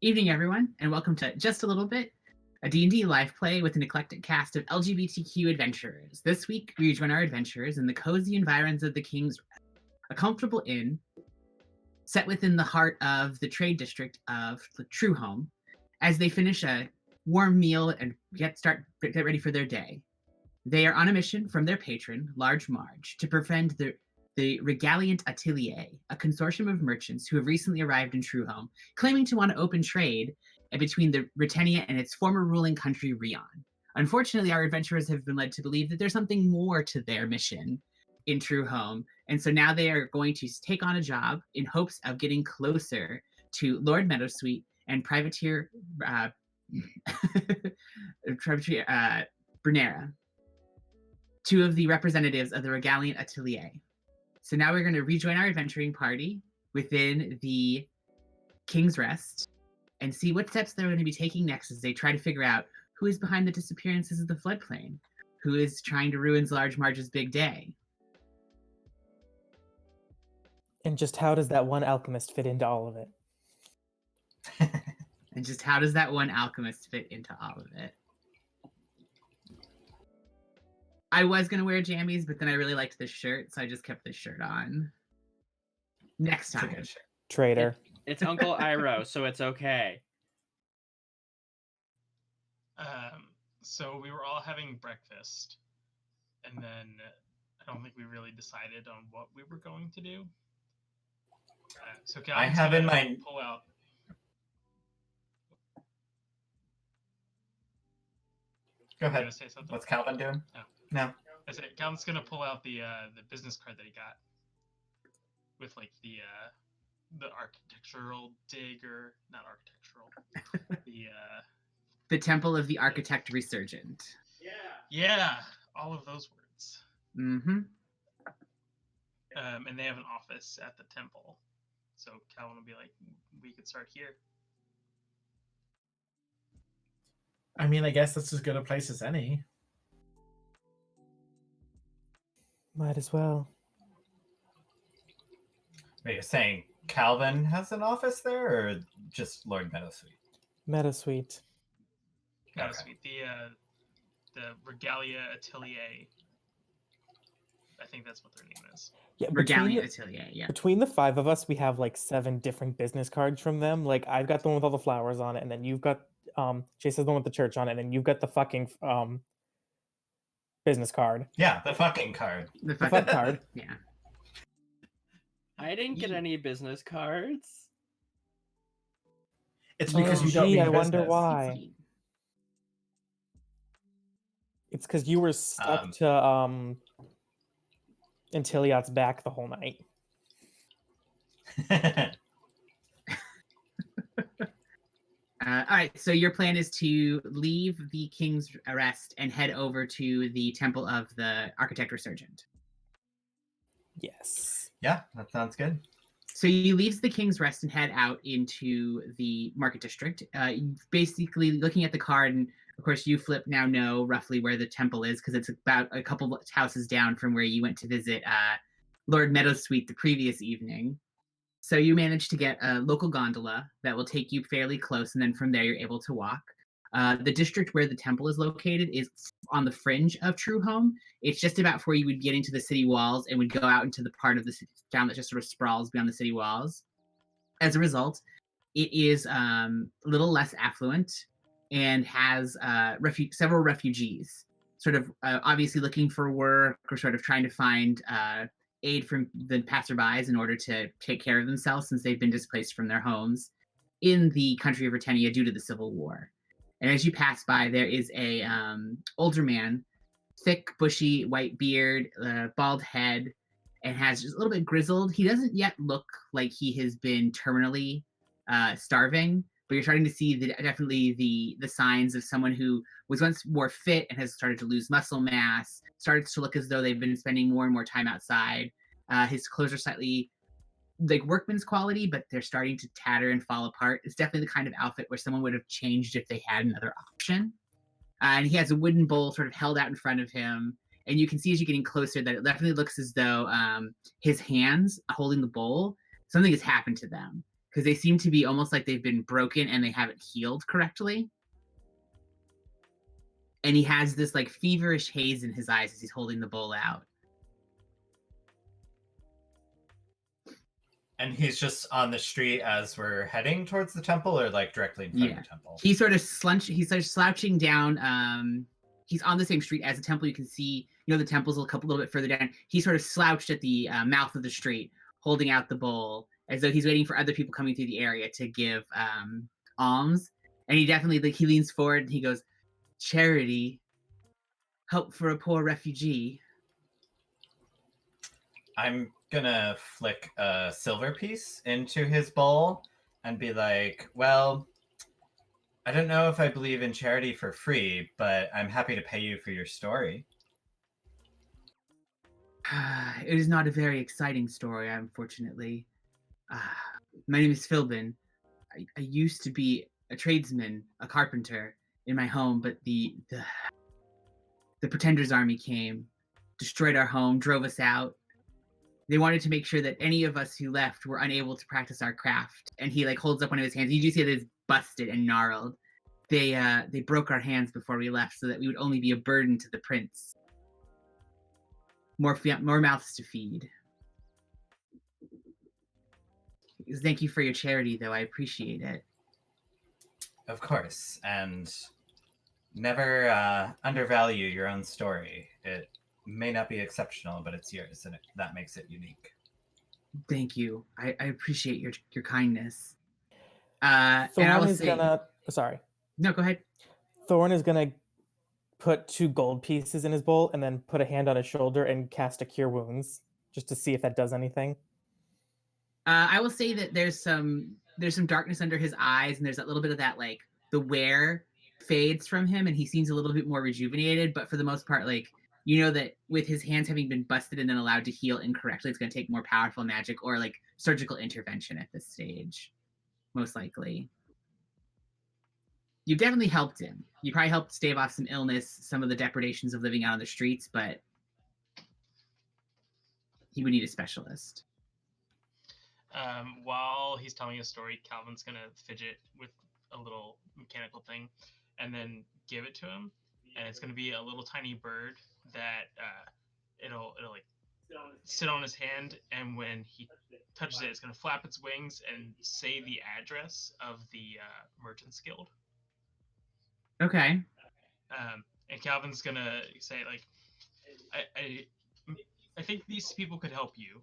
Evening, everyone, and welcome to Just a Little Bit, a D&D live play with an eclectic cast of LGBTQ adventurers. This week, we join our adventurers in the cozy environs of the King's Rest, a comfortable inn set within the heart of the trade district of the Truehome, as they finish a warm meal and get ready for their day. They are on a mission from their patron, Large Marge, to befriend the Regaliant Atelier, a consortium of merchants who have recently arrived in Truehome, claiming to want to open trade between the Britannia and its former ruling country, Rion. Unfortunately, our adventurers have been led to believe that there's something more to their mission in Truehome, and so now they are going to take on a job in hopes of getting closer to Lord Meadowsweet and Privateer Bernera, two of the representatives of the Regaliant Atelier. So now we're going to rejoin our adventuring party within the King's Rest and see what steps they're going to be taking next as they try to figure out who is behind the disappearances of the floodplain, who is trying to ruin Large Marge's big day. And just how does that one alchemist fit into all of it? And just how does that one alchemist fit into all of it? I was going to wear jammies, but then I really liked this shirt, so I just kept this shirt on. Next time. Traitor. It's Uncle Iroh, so it's okay. So we were all having breakfast, and then I don't think we really decided on what we were going to do. So I have in my pull out. Go ahead. Say something? What's Calvin doing? No. I said Calvin's gonna pull out the business card that he got with like the architectural dig, or not architectural, the Temple of the Architect Resurgent. Yeah, all of those words. Mm-hmm. And they have an office at the temple, so Calvin will be like, we could start here. I mean, I guess that's as good a place as any. Might as well. Wait, you're saying Calvin has an office there, or just Lord Meadowsweet? Meadowsweet. Meadowsweet, the Regalia Atelier. I think that's what their name is. Yeah, Regalia Atelier, yeah. Between the five of us, we have like 7 different business cards from them. Like, I've got the one with all the flowers on it, and then you've got Chase has the one with the church on it, and then you've got the fucking business card. Yeah, the fucking card. The fuck card. Yeah. I didn't get any business cards. It's because you don't mean I business. wonder why. It's because you were stuck to Antiliot's back the whole night. All right, so your plan is to leave the King's Rest and head over to the Temple of the Architect Resurgent. Yes. Yeah, that sounds good. So you leave the King's Rest and head out into the Market District. Basically, looking at the card, and of course, you, Flip, now know roughly where the temple is because it's about a couple of houses down from where you went to visit Lord Meadowsweet the previous evening. So you manage to get a local gondola that will take you fairly close, and then from there you're able to walk. The district where the temple is located is on the fringe of Truehome. It's just about before you would get into the city walls and would go out into the part of the town that just sort of sprawls beyond the city walls. As a result, it is a little less affluent and has several refugees, sort of obviously looking for work or sort of trying to find aid from the passerbys in order to take care of themselves since they've been displaced from their homes in the country of Britannia due to the Civil War. And as you pass by, there is a older man, thick, bushy, white beard, bald head, and has just a little bit grizzled. He doesn't yet look like he has been terminally starving, but you're starting to see definitely the signs of someone who was once more fit and has started to lose muscle mass, starts to look as though they've been spending more and more time outside. His clothes are slightly like workman's quality, but they're starting to tatter and fall apart. It's definitely the kind of outfit where someone would have changed if they had another option. And he has a wooden bowl sort of held out in front of him. And you can see as you're getting closer that it definitely looks as though his hands holding the bowl, something has happened to them. because they seem to be almost like they've been broken and they haven't healed correctly. And he has this like feverish haze in his eyes as he's holding the bowl out. And he's just on the street as we're heading towards the temple, or like directly in front of the temple? He sort of slouching down. He's on the same street as the temple. You can see, the temple's a little bit further down. He sort of slouched at the mouth of the street, holding out the bowl, as though he's waiting for other people coming through the area to give alms. And he definitely, he leans forward and he goes, "Charity, help for a poor refugee." I'm gonna flick a silver piece into his bowl and be like, "Well, I don't know if I believe in charity for free, but I'm happy to pay you for your story." It is not a very exciting story, unfortunately. My name is Philbin. I used to be a tradesman, a carpenter in my home, but the Pretender's army came, destroyed our home, drove us out. They wanted to make sure that any of us who left were unable to practice our craft. And he holds up one of his hands. You do see that it's busted and gnarled. They broke our hands before we left so that we would only be a burden to the prince. More mouths to feed. Thank you for your charity, though. I appreciate it. Of course, and never undervalue your own story. It may not be exceptional, but it's yours, and that makes it unique. Thank you. I appreciate your kindness. Thorn is gonna... Sorry. No, go ahead. Thorn is gonna put 2 gold pieces in his bowl and then put a hand on his shoulder and cast a Cure Wounds, just to see if that does anything. I will say that there's some darkness under his eyes, and there's a little bit of that, the wear fades from him, and he seems a little bit more rejuvenated. But for the most part, that with his hands having been busted and then allowed to heal incorrectly, it's going to take more powerful magic or surgical intervention at this stage, most likely. You've definitely helped him. You probably helped stave off some illness, some of the depredations of living out on the streets, but he would need a specialist. While he's telling a story, Calvin's gonna fidget with a little mechanical thing, and then give it to him. And it's gonna be a little tiny bird that it'll sit on his hand, and when he touches it, it's gonna flap its wings and say the address of the Merchants Guild. Okay. And Calvin's gonna say I think these people could help you.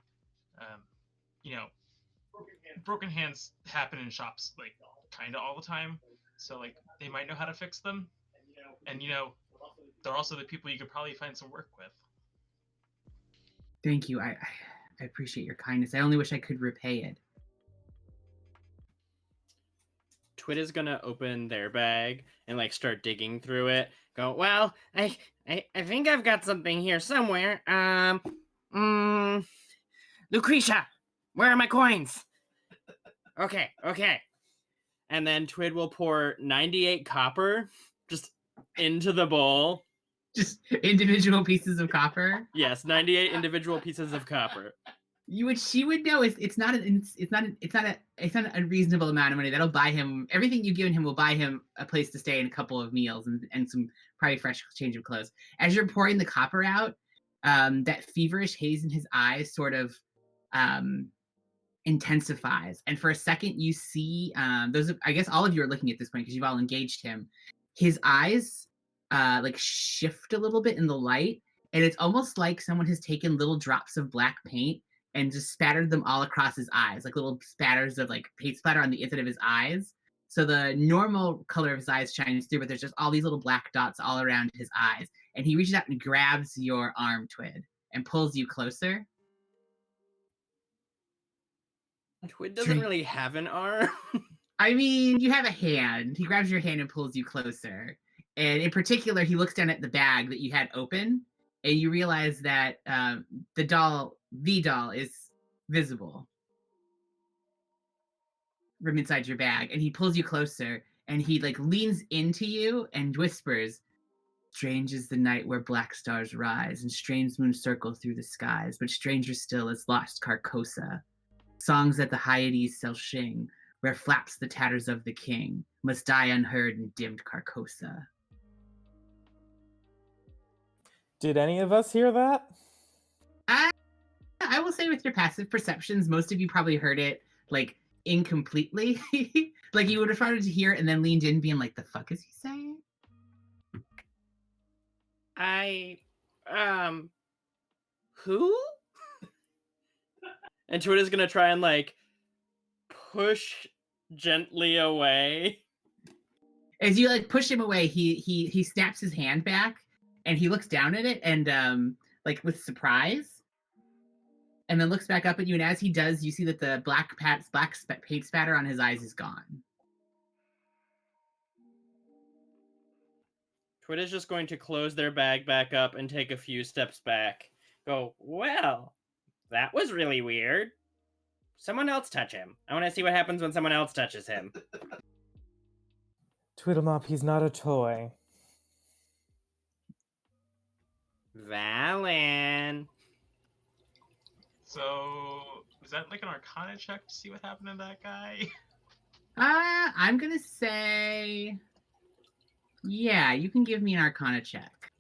Broken hands happen in shops kind of all the time, so they might know how to fix them, and they're also the people you could probably find some work with. Thank you. I appreciate your kindness. I only wish I could repay it. Twit is gonna open their bag and start digging through it. Go, well, I think I've got something here somewhere. Lucretia, where are my coins? Okay. And then Twid will pour 98 copper just into the bowl. Just individual pieces of copper. Yes, 98 individual pieces of copper. She would know it's not an unreasonable amount of money. That'll buy him everything you've given him. Will buy him a place to stay and a couple of meals and some probably fresh change of clothes. As you're pouring the copper out, that feverish haze in his eyes sort of intensifies, and for a second you see I guess all of you are looking at this point because you've all engaged him. His eyes shift a little bit in the light, and it's almost like someone has taken little drops of black paint and just spattered them all across his eyes, little spatters of paint splatter on the inside of his eyes. So the normal color of his eyes shines through, but there's just all these little black dots all around his eyes. And he reaches out and grabs your arm, Twid, and pulls you closer. Twid doesn't really have an arm. I mean, you have a hand. He grabs your hand and pulls you closer. And in particular, he looks down at the bag that you had open, and you realize that the doll is visible from inside your bag. And he pulls you closer, and he leans into you and whispers, "Strange is the night where black stars rise, and strange moons circle through the skies, but stranger still is lost Carcosa. Songs that the Hyades shall sing, where flaps the tatters of the king, must die unheard in dimmed Carcosa. Did any of us hear that? I will say with your passive perceptions, most of you probably heard it like incompletely. Like you would have started to hear it and then leaned in being like, the fuck is he saying? Who? And Tweet is gonna try and like push gently away. As you like push him away, he snaps his hand back and he looks down at it and like with surprise, and then looks back up at you. And as he does, you see that the black paint spatter on his eyes is gone. Tweet is just going to close their bag back up and take a few steps back. Go, well, that was really weird. Someone else touch him. I want to see what happens when someone else touches him. Tweedlemop, he's not a toy. Valen. So, is that like an Arcana check to see what happened to that guy? I'm gonna say, yeah, you can give me an Arcana check.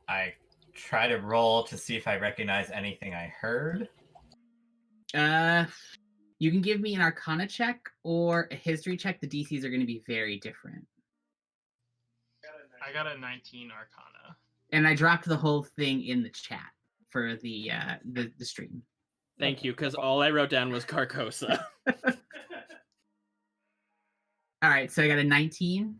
I try to roll to see if I recognize anything I heard. You can give me an Arcana check or a History check. The DCs are going to be very different. I got a 19 Arcana. And I dropped the whole thing in the chat for the stream. Thank you, because all I wrote down was Carcosa. All right, so I got a 19.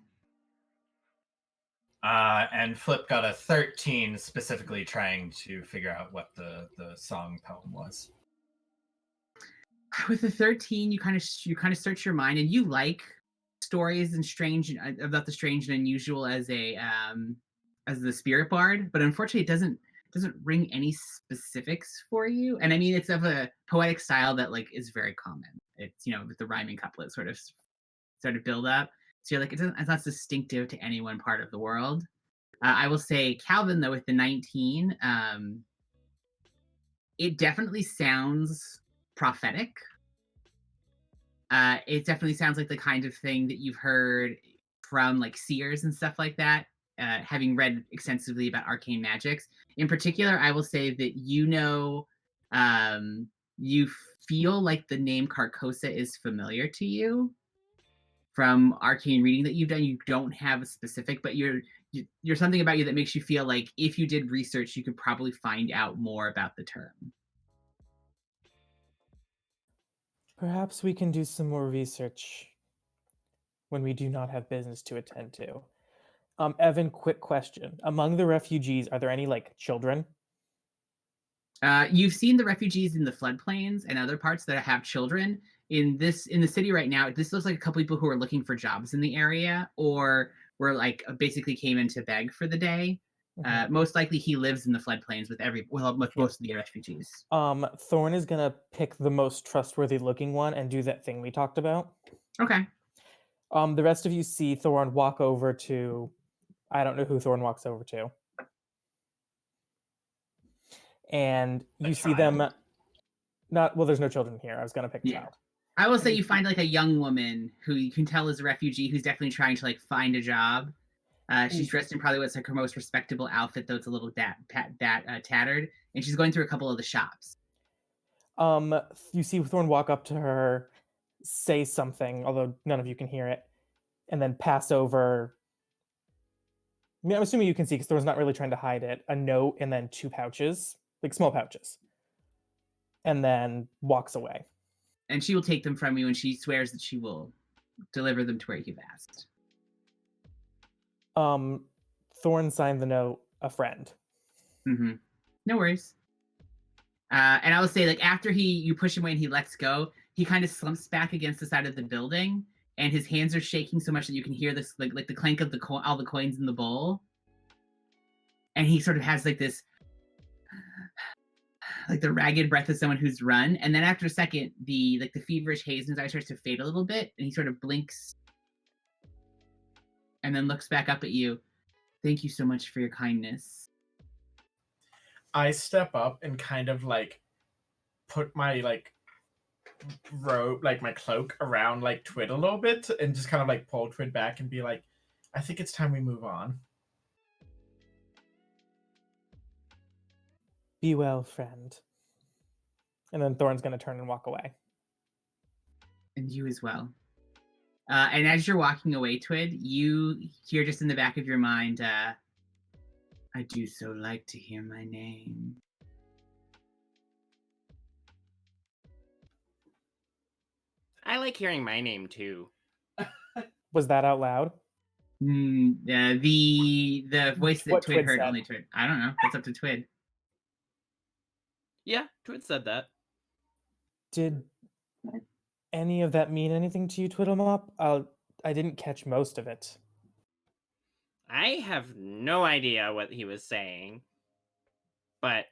And Flip got a 13, specifically trying to figure out what the song poem was. With the 13, you kind of search your mind, and you like stories and strange about the strange and unusual as the spirit bard, but unfortunately, it doesn't ring any specifics for you. And I mean, it's of a poetic style that like is very common. It's with the rhyming couplet sort of build up. So you're like, it's not distinctive to any one part of the world. I will say, Calvin, though, with the 19, it definitely sounds prophetic. It definitely sounds like the kind of thing that you've heard from like seers and stuff like that, having read extensively about arcane magics. In particular, I will say that you feel like the name Carcosa is familiar to you from arcane reading that you've done. You don't have a specific, but you're something about you that makes you feel like if you did research, you could probably find out more about the term. Perhaps we can do some more research when we do not have business to attend to. Evan, quick question. Among the refugees, are there any like children? You've seen the refugees in the floodplains and other parts that have children. In the city right now, this looks like a couple people who are looking for jobs in the area, or were like basically came in to beg for the day. Mm-hmm. Most likely, he lives in the floodplains with most of the refugees. Thorn is gonna pick the most trustworthy looking one and do that thing we talked about. Okay. The rest of you see Thorn walk over to, I don't know who Thorn walks over to. And you see them there's no children here. I was gonna pick a child. I will say you find like a young woman who you can tell is a refugee who's definitely trying to like find a job. She's dressed in probably what's like her most respectable outfit, though it's a little tattered, and she's going through a couple of the shops. You see Thorn walk up to her, say something, although none of you can hear it, and then pass over. I mean, I'm assuming you can see because Thorn's not really trying to hide it. A note and then 2 pouches, like small pouches, and then walks away. And she will take them from you, and she swears that she will deliver them to where you've asked. Thorn signed the note, a friend. Mm-hmm. No worries. And I will say, like, after you push him away and he lets go, he kind of slumps back against the side of the building, and his hands are shaking so much that you can hear this, like the clank of all the coins in the bowl. And he sort of has like this, like the ragged breath of someone who's run. And then after a second, the feverish haze in his eye starts to fade a little bit, and he sort of blinks and then looks back up at you. Thank you so much for your kindness. I step up and kind of like put my like robe, like my cloak around like Twid a little bit and just kind of like pull Twid back and be like, I think it's time we move on. Be well, friend. And then Thorn's going to turn and walk away. And you as well. And as you're walking away, Twid, you hear just in the back of your mind, I do so like to hear my name. I like hearing my name too. Was that out loud? The voice that What Twid Twid heard, said. only Twid. I don't know. That's up to Twid. Yeah, Twid said that. Did any of that mean anything to you, Twiddlemop? I didn't catch most of it. I have no idea what he was saying. But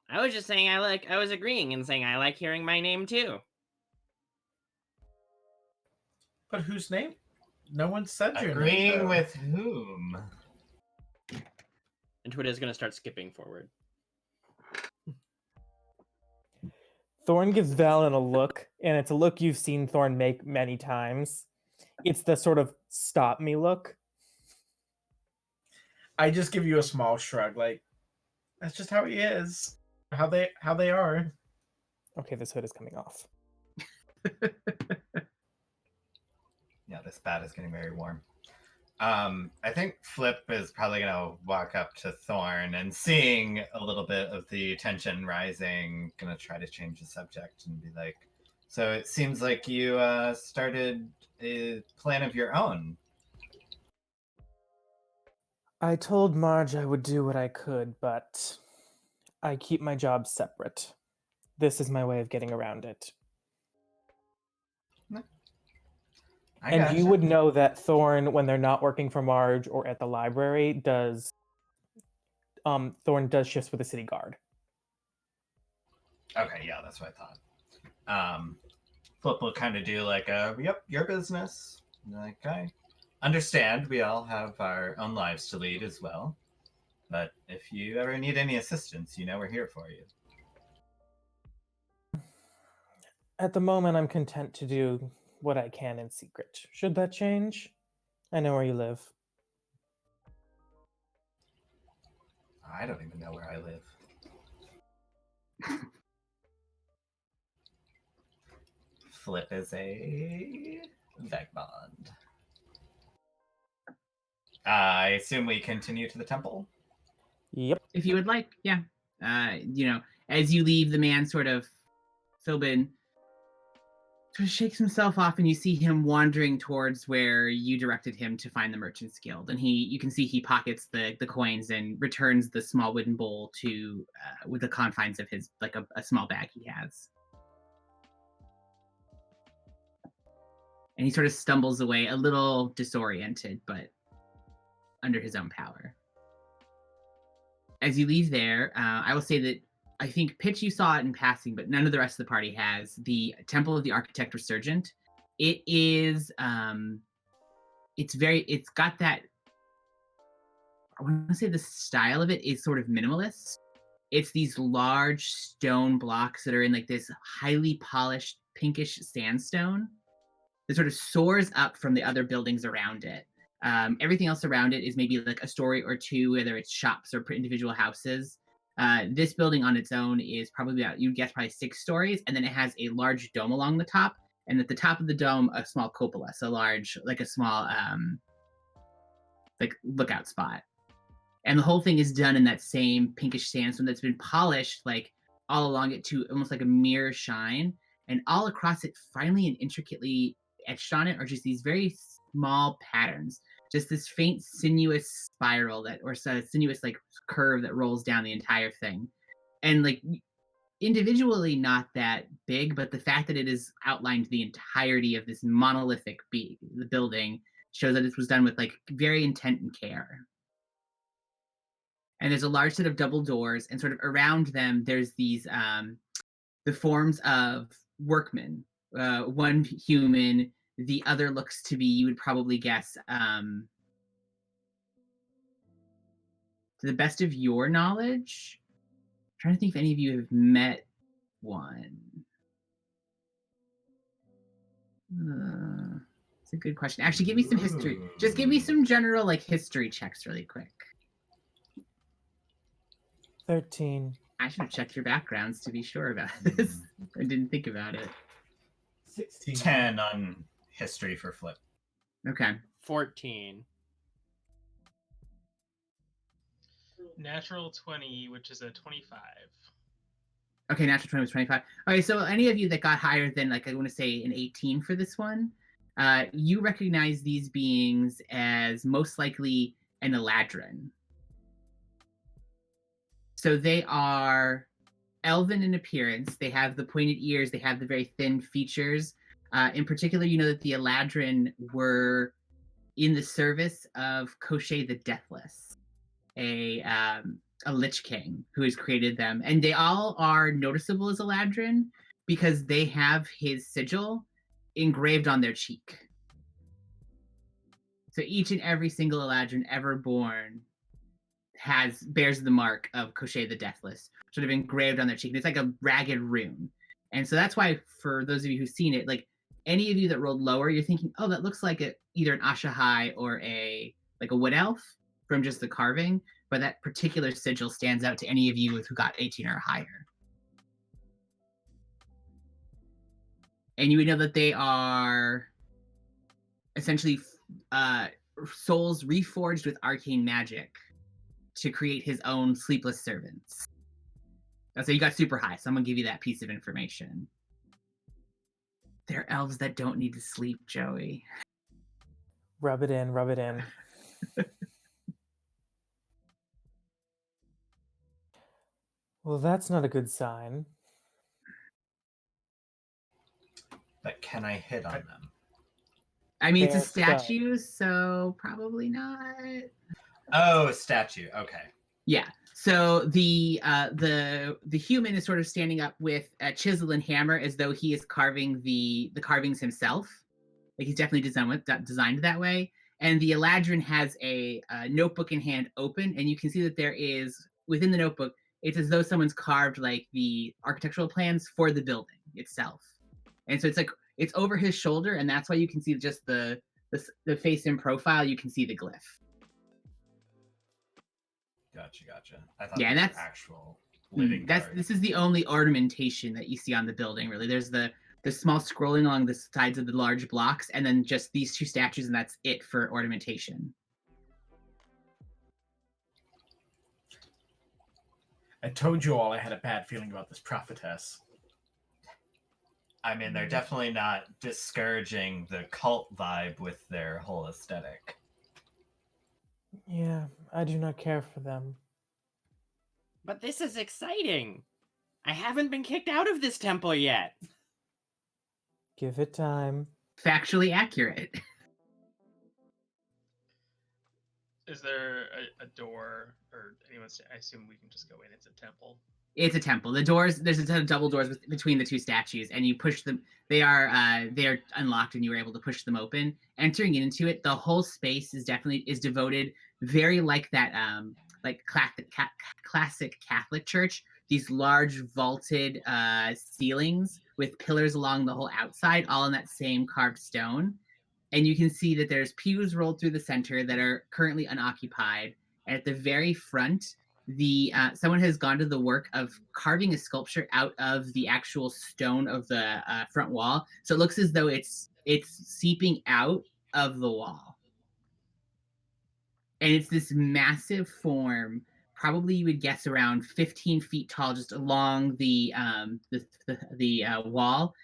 I was just saying I was agreeing and saying I like hearing my name too. But whose name? No one said your name. Agreeing though. with whom? And Twid is going to start skipping forward. Thorn gives Valen a look, and it's a look you've seen Thorn make many times. It's the sort of stop me look. I just give you a small shrug, like that's just how he is. How they are. Okay, this hood is coming off. Yeah, this bat is getting very warm. I think Flip is probably gonna walk up to Thorn and seeing a little bit of the tension rising, gonna try to change the subject and be like, so it seems like you started a plan of your own. I told Marge I would do what I could, but I keep my job separate. This is my way of getting around it. And you would know that Thorn, when they're not working for Marge or at the library, does Thorn does shifts with the city guard. Okay, yeah, that's what I thought. Flip will kind of do like a, yep, your business. Like, I understand we all have our own lives to lead as well. But if you ever need any assistance, you know we're here for you. At the moment, I'm content to do what I can in secret. Should that change, I know where you live. I don't even know where I live. Flip is a vagabond. I assume we continue to the temple? Yep. If you would like, yeah. As you leave, the man Philbin sort of shakes himself off, and you see him wandering towards where you directed him to find the Merchant's Guild. And you can see he pockets the coins and returns the small wooden bowl to with the confines of his, like a small bag he has. And he sort of stumbles away, a little disoriented, but under his own power. As you leave there, I will say that I think Pitch, you saw it in passing, but none of the rest of the party has. The Temple of the Architect Resurgent. It is, it's got that, I want to say the style of it is sort of minimalist. It's these large stone blocks that are in like this highly polished pinkish sandstone that sort of soars up from the other buildings around it. Everything else around it is maybe like a story or two, whether it's shops or individual houses. This building on its own is probably about, you'd guess, probably 6 stories, and then it has a large dome along the top, and at the top of the dome, a small cupola, so large, like a small, like lookout spot. And the whole thing is done in that same pinkish sandstone that's been polished, like all along it to almost like a mirror shine, and all across it, finely and intricately etched on it are just these very small patterns, just this faint sinuous spiral sinuous like curve that rolls down the entire thing. And like individually not that big, but the fact that it is outlined the entirety of this monolithic the building shows that it was done with like very intent and care. And there's a large set of double doors, and sort of around them there's these the forms of workmen, one human, the other looks to be, you would probably guess, to the best of your knowledge, I'm trying to think if any of you have met one. It's a good question. Actually, give me some history. Ooh. Just give me some general like history checks really quick. 13. I should have checked your backgrounds to be sure about this. I didn't think about it. 16. 10 on history for Flip. Okay. 14. Natural 20, which is a 25. Okay, natural 20 was 25. Okay, so any of you that got higher than, like, I want to say an 18 for this one, you recognize these beings as most likely an Eladrin. So they are elven in appearance. They have the pointed ears. They have the very thin features. In particular, you know that the Eladrin were in the service of Koschei the Deathless, a Lich King who has created them. And they all are noticeable as Eladrin because they have his sigil engraved on their cheek. So each and every single Eladrin ever born bears the mark of Koschei the Deathless, sort of engraved on their cheek. And it's like a ragged rune. And so that's why, for those of you who've seen it, like any of you that rolled lower, you're thinking, oh, that looks like either an Ashahai or a wood elf from just the carving. But that particular sigil stands out to any of you who got 18 or higher. And you would know that they are essentially souls reforged with arcane magic to create his own sleepless servants. So you got super high, so I'm gonna give you that piece of information. They're elves that don't need to sleep, Joey. Rub it in, rub it in. Well, that's not a good sign. But can I hit on them? I mean, it's a They're stunned. statue, so probably not. Oh, a statue. Okay. Yeah. So the human is sort of standing up with a chisel and hammer as though he is carving the carvings himself. Like he's definitely designed that way. And the Eladrin has a notebook in hand open, and you can see that there is within the notebook. It's as though someone's carved like the architectural plans for the building itself. And so it's like it's over his shoulder, and that's why you can see just the face in profile. You can see the glyph. Gotcha. I thought Yeah, and those were that's actual living cards. this is the only ornamentation that you see on the building. Really, there's the small scrolling along the sides of the large blocks, and then just these two statues, and that's it for ornamentation. I told you all I had a bad feeling about this prophetess. I mean, they're definitely not discouraging the cult vibe with their whole aesthetic. Yeah, I do not care for them. But this is exciting. I haven't been kicked out of this temple yet. Give it time. Factually accurate. Is there a door or anyone's? I assume we can just go in. It's a temple. It's a temple. The doors, there's a ton of double doors between the two statues, and you push them. They are unlocked, and you were able to push them open. Entering into it, the whole space is devoted very like that like classic Catholic church. These large vaulted ceilings with pillars along the whole outside, all in that same carved stone. And you can see that there's pews rolled through the center that are currently unoccupied. And at the very front, someone has gone to the work of carving a sculpture out of the actual stone of the front wall. So it looks as though it's seeping out of the wall. And it's this massive form, probably you would guess around 15 feet tall, just along the wall.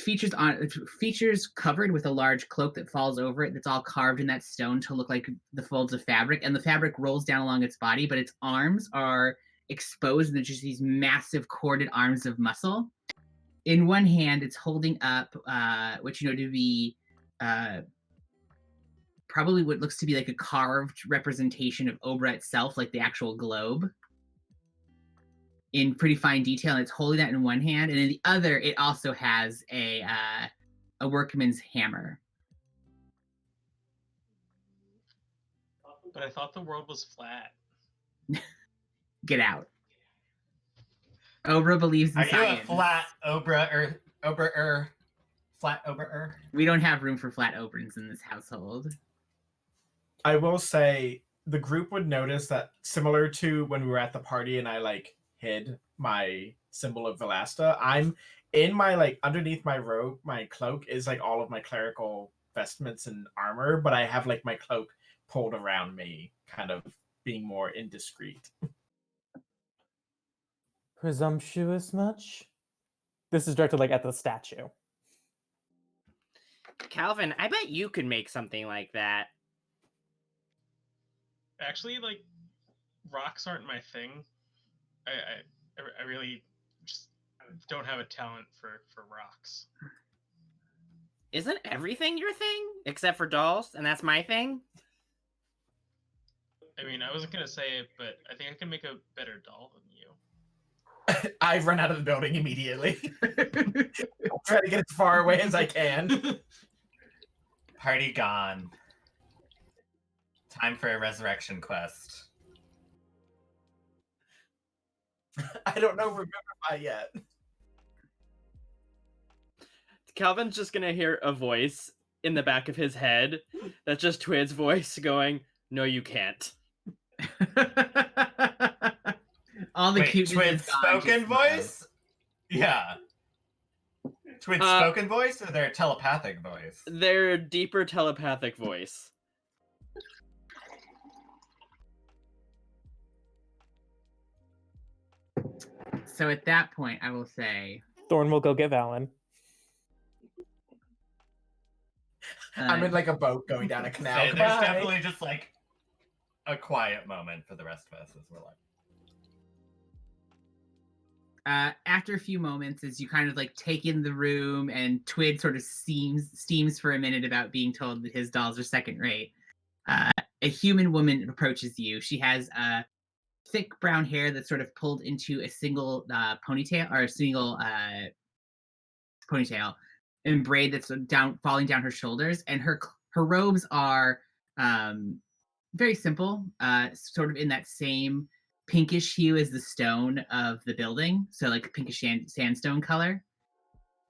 Features covered with a large cloak that falls over it, that's all carved in that stone to look like the folds of fabric, and the fabric rolls down along its body, but its arms are exposed, and there's just these massive corded arms of muscle. In one hand, it's holding up what you know to be probably what looks to be like a carved representation of Obra itself, like the actual globe, in pretty fine detail, and it's holding that in one hand, and in the other, it also has a workman's hammer. But I thought the world was flat. Get out. Obra believes in Are science. you a flat Obra or flat Oberer. We don't have room for flat oberons in this household. I will say the group would notice that, similar to when we were at the party and I like hid my symbol of Velasta, I'm in my like underneath my robe, my cloak is like all of my clerical vestments and armor, but I have like my cloak pulled around me, kind of being more indiscreet. Presumptuous much? This is directed like at the statue. Calvin, I bet you could make something like that. Actually, like, rocks aren't my thing. I really just don't have a talent for rocks. Isn't everything your thing except for dolls, and that's my thing? I mean, I wasn't gonna say it, but I think I can make a better doll than you. I run out of the building immediately. Try to get as far away as I can. Party gone. Time for a resurrection quest. I don't know Remember yet. Calvin's just gonna hear a voice in the back of his head that's just Twid's voice going, "No, you can't." All the Wait, cuteness Twid's is gone, spoken just voice? Yeah. Twid's spoken voice or their telepathic voice? Their deeper telepathic voice. So at that point, I will say, Thorn will go get Valen. I'm in like a boat going down a canal. There's Goodbye. definitely just like a quiet moment for the rest of us as we're like. after a few moments, as you kind of like take in the room, and Twid sort of steams for a minute about being told that his dolls are second rate. A human woman approaches you. She has thick brown hair that's sort of pulled into a single ponytail, or a single ponytail, and braid that's falling down her shoulders. And her robes are very simple, sort of in that same pinkish hue as the stone of the building, so like pinkish sandstone color.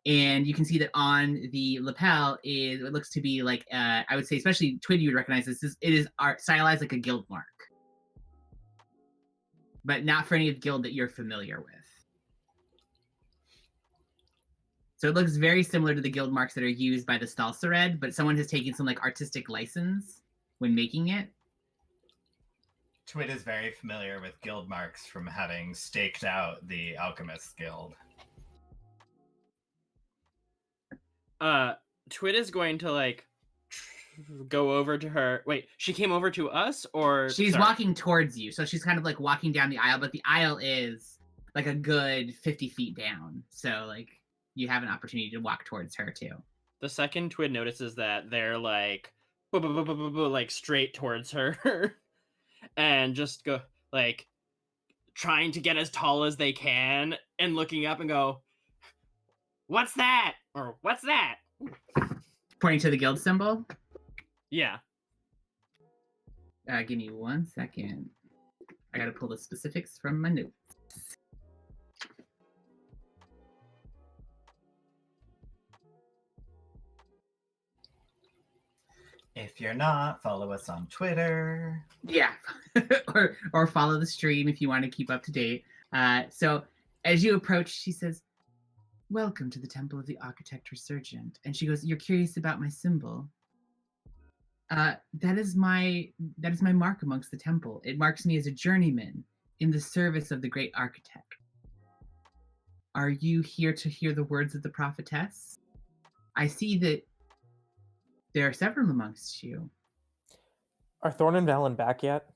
And you can see that on the lapel is it looks to be like I would say, especially Twid, you would recognize this. It is stylized like a guild mark, but not for any guild that you're familiar with. So it looks very similar to the guild marks that are used by the Stalsered, but someone has taken some like artistic license when making it. Twid is very familiar with guild marks from having staked out the Alchemist Guild. Twid is going to like go over to her. Wait, she came over to us, or She's sorry. walking towards you, so she's kind of like walking down the aisle, but the aisle is like a good 50 feet down, so like you have an opportunity to walk towards her too. The second Twid notices that they're like like straight towards her and just go like trying to get as tall as they can and looking up and go, "What's that?" or "What's that?" Pointing to the guild symbol. Yeah. Give me 1 second. I gotta pull the specifics from my notes. If you're not, follow us on Twitter. Yeah, or follow the stream if you want to keep up to date. So as you approach, she says, "Welcome to the Temple of the Architect Resurgent." And she goes, "You're curious about my symbol? That is my mark amongst the temple. It marks me as a journeyman in the service of the great architect. Are you here to hear the words of the prophetess? I see that there are several amongst you." Are Thorn and Valen back yet?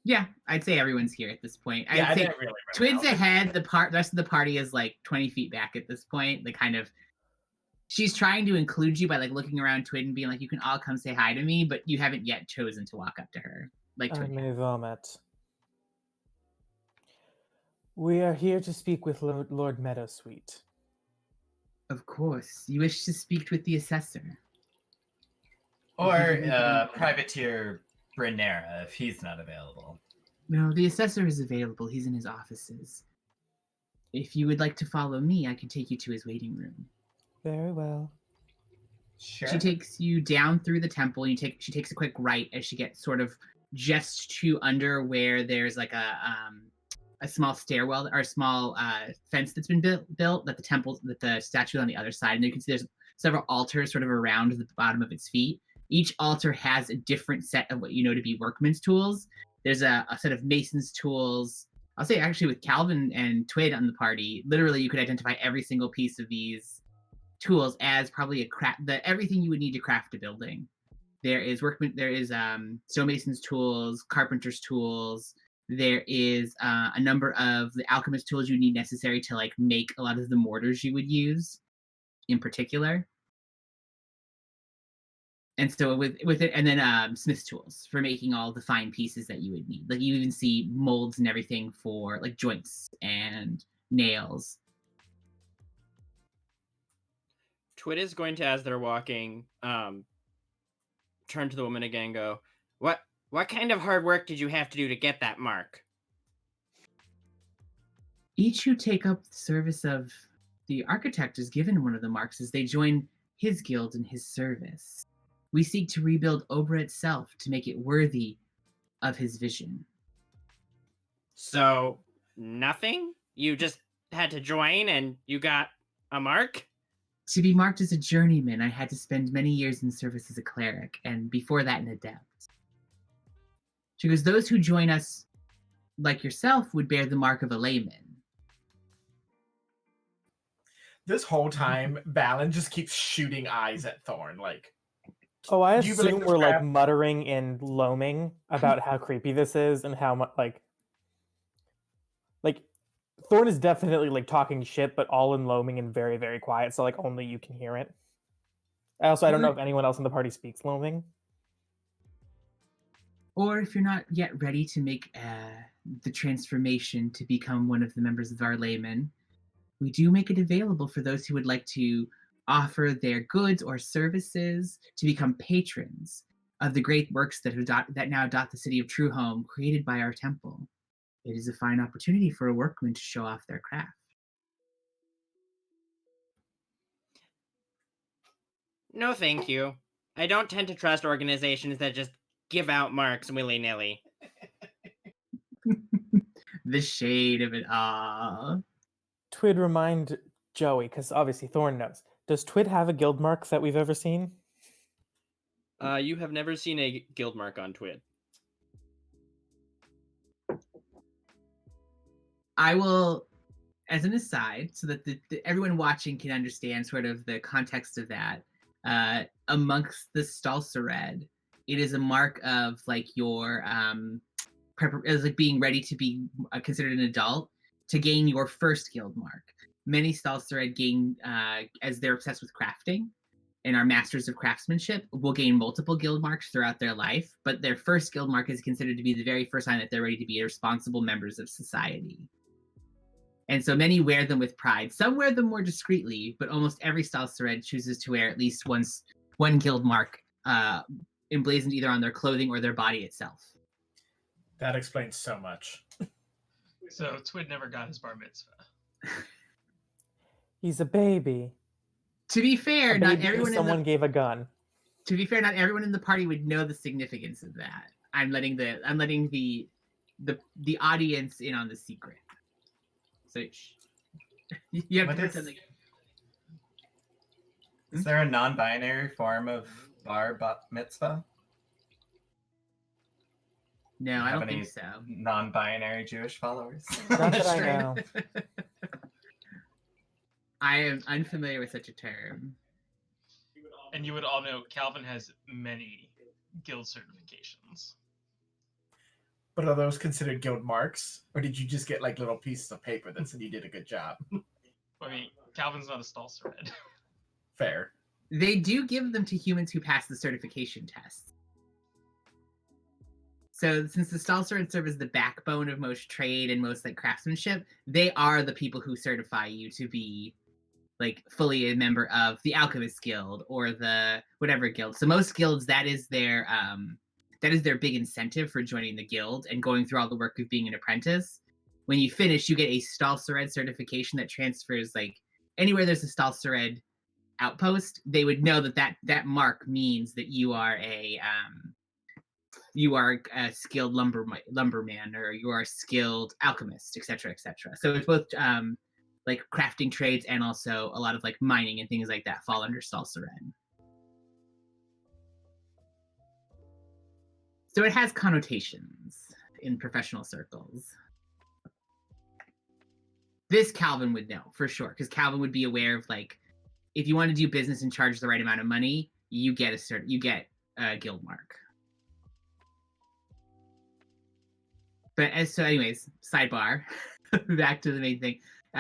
Yeah, I'd say everyone's here at this point. Yeah, I I'd say didn't really Twid's ahead. The rest of the party is like 20 feet back at this point. They kind of, she's trying to include you by like looking around Twid and being like, "You can all come say hi to me," but you haven't yet chosen to walk up to her. Like I Twid. may vomit. We are here to speak with Lord Meadowsweet. Of course, you wish to speak with the assessor. Or Privateer Brenera, if he's not available. No, the assessor is available. He's in his offices. If you would like to follow me, I can take you to his waiting room. Very well. Sure. She takes you down through the temple. And she takes a quick right as she gets sort of just to under where there's like a small stairwell or a small fence that's been built that the statue on the other side, and you can see there's several altars sort of around the bottom of its feet. Each altar has a different set of what you know to be workman's tools. There's a set of mason's tools. I'll say actually with Calvin and Twid on the party, literally you could identify every single piece of these tools as probably everything you would need to craft a building. There is stonemason's tools, carpenter's tools. There is a number of the alchemist tools you need necessary to like make a lot of the mortars you would use in particular. And so with it, and then smith's tools for making all the fine pieces that you would need. Like you even see molds and everything for like joints and nails. Twit is going to, as they're walking, turn to the woman again and go, What kind of hard work did you have to do to get that mark? Each who take up the service of the architect is given one of the marks as they join his guild in his service. We seek to rebuild Obra itself to make it worthy of his vision. So, nothing? You just had to join and you got a mark? To be marked as a journeyman, I had to spend many years in service as a cleric, and before that an adept. She goes, those who join us, like yourself, would bear the mark of a layman. This whole time, Balin just keeps shooting eyes at Thorn. Like, Oh, I Do you believe assume this we're like crap? muttering and loaming about how creepy this is and how much like Thorn is definitely like talking shit, but all in loaming and very, very quiet, so like only you can hear it. I don't know if anyone else in the party speaks loaming. Or if you're not yet ready to make the transformation to become one of the members of our laymen, we do make it available for those who would like to offer their goods or services to become patrons of the great works that now dot the city of Truehome, created by our temple. It is a fine opportunity for a workman to show off their craft. No, thank you. I don't tend to trust organizations that just give out marks willy-nilly. The shade of it all. Twid, remind Joey, because obviously Thorn knows. Does Twid have a guild mark that we've ever seen? You have never seen a guild mark on Twid. I will, as an aside, so that everyone watching can understand sort of the context of that, amongst the Stalsered, it is a mark of like your as like being ready to be considered an adult to gain your first guild mark. Many Stalsered gain, as they're obsessed with crafting and are masters of craftsmanship, will gain multiple guild marks throughout their life, but their first guild mark is considered to be the very first time that they're ready to be responsible members of society. And so many wear them with pride. Some wear them more discreetly, but almost every Stalsered chooses to wear at least one guild mark emblazoned either on their clothing or their body itself. that explains so much. So Twid never got his bar mitzvah. He's a baby. To be fair, A not baby who everyone someone gave a gun. To be fair, not everyone in the party would know the significance of that. I'm letting the audience in on the secret. So you have What to is- pretend like Is there a non-binary form of bar mitzvah? no, I have don't any- think so. Non-binary Jewish followers? Not that I know. I am unfamiliar with such a term. And you would all know Calvin has many guild certifications. But are those considered guild marks? Or did you just get like little pieces of paper that said you did a good job? I mean, Calvin's not a Stalsered. Fair. They do give them to humans who pass the certification tests. So since the Stalsered serve as the backbone of most trade and most like craftsmanship, they are the people who certify you to be like fully a member of the Alchemist Guild or the whatever guild. So most guilds, that is their big incentive for joining the guild and going through all the work of being an apprentice. when you finish, you get a Stalsered certification that transfers like anywhere there's a Stalsered outpost. They would know that mark means that you are a skilled lumberman, or you are a skilled alchemist, etc., etc. So it's both like crafting trades and also a lot of like mining and things like that fall under Stalsered. So it has connotations in professional circles. This Calvin would know for sure, because Calvin would be aware of like, if you want to do business and charge the right amount of money, you get a guild mark. But anyways, sidebar, back to the main thing.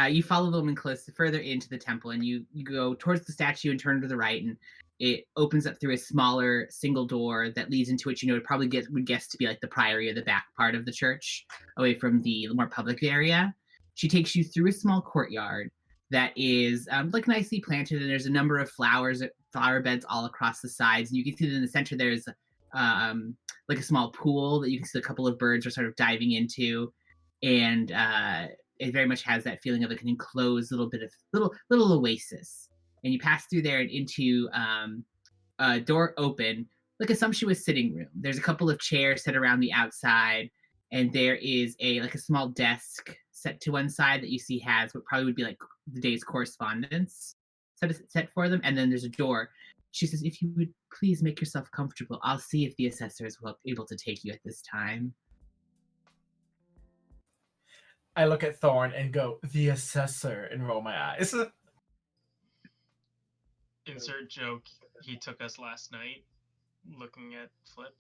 You follow the woman further into the temple, and you go towards the statue and turn to the right, and it opens up through a smaller single door that leads into what would probably guess to be like the priory or the back part of the church, away from the more public area. She takes you through a small courtyard that is like nicely planted, and there's a number of flower beds all across the sides, and you can see that in the center there's like a small pool that you can see a couple of birds are sort of diving into, and it very much has that feeling of like an enclosed little oasis. And you pass through there and into a door open, like a sumptuous sitting room. There's a couple of chairs set around the outside, and there is a small desk set to one side that you see has what probably would be like the day's correspondence set for them. And then there's a door. She says, if you would please make yourself comfortable, I'll see if the assessor is able to take you at this time. I look at Thorn and go, the assessor, and roll my eyes. Insert joke, he took us last night looking at Flip.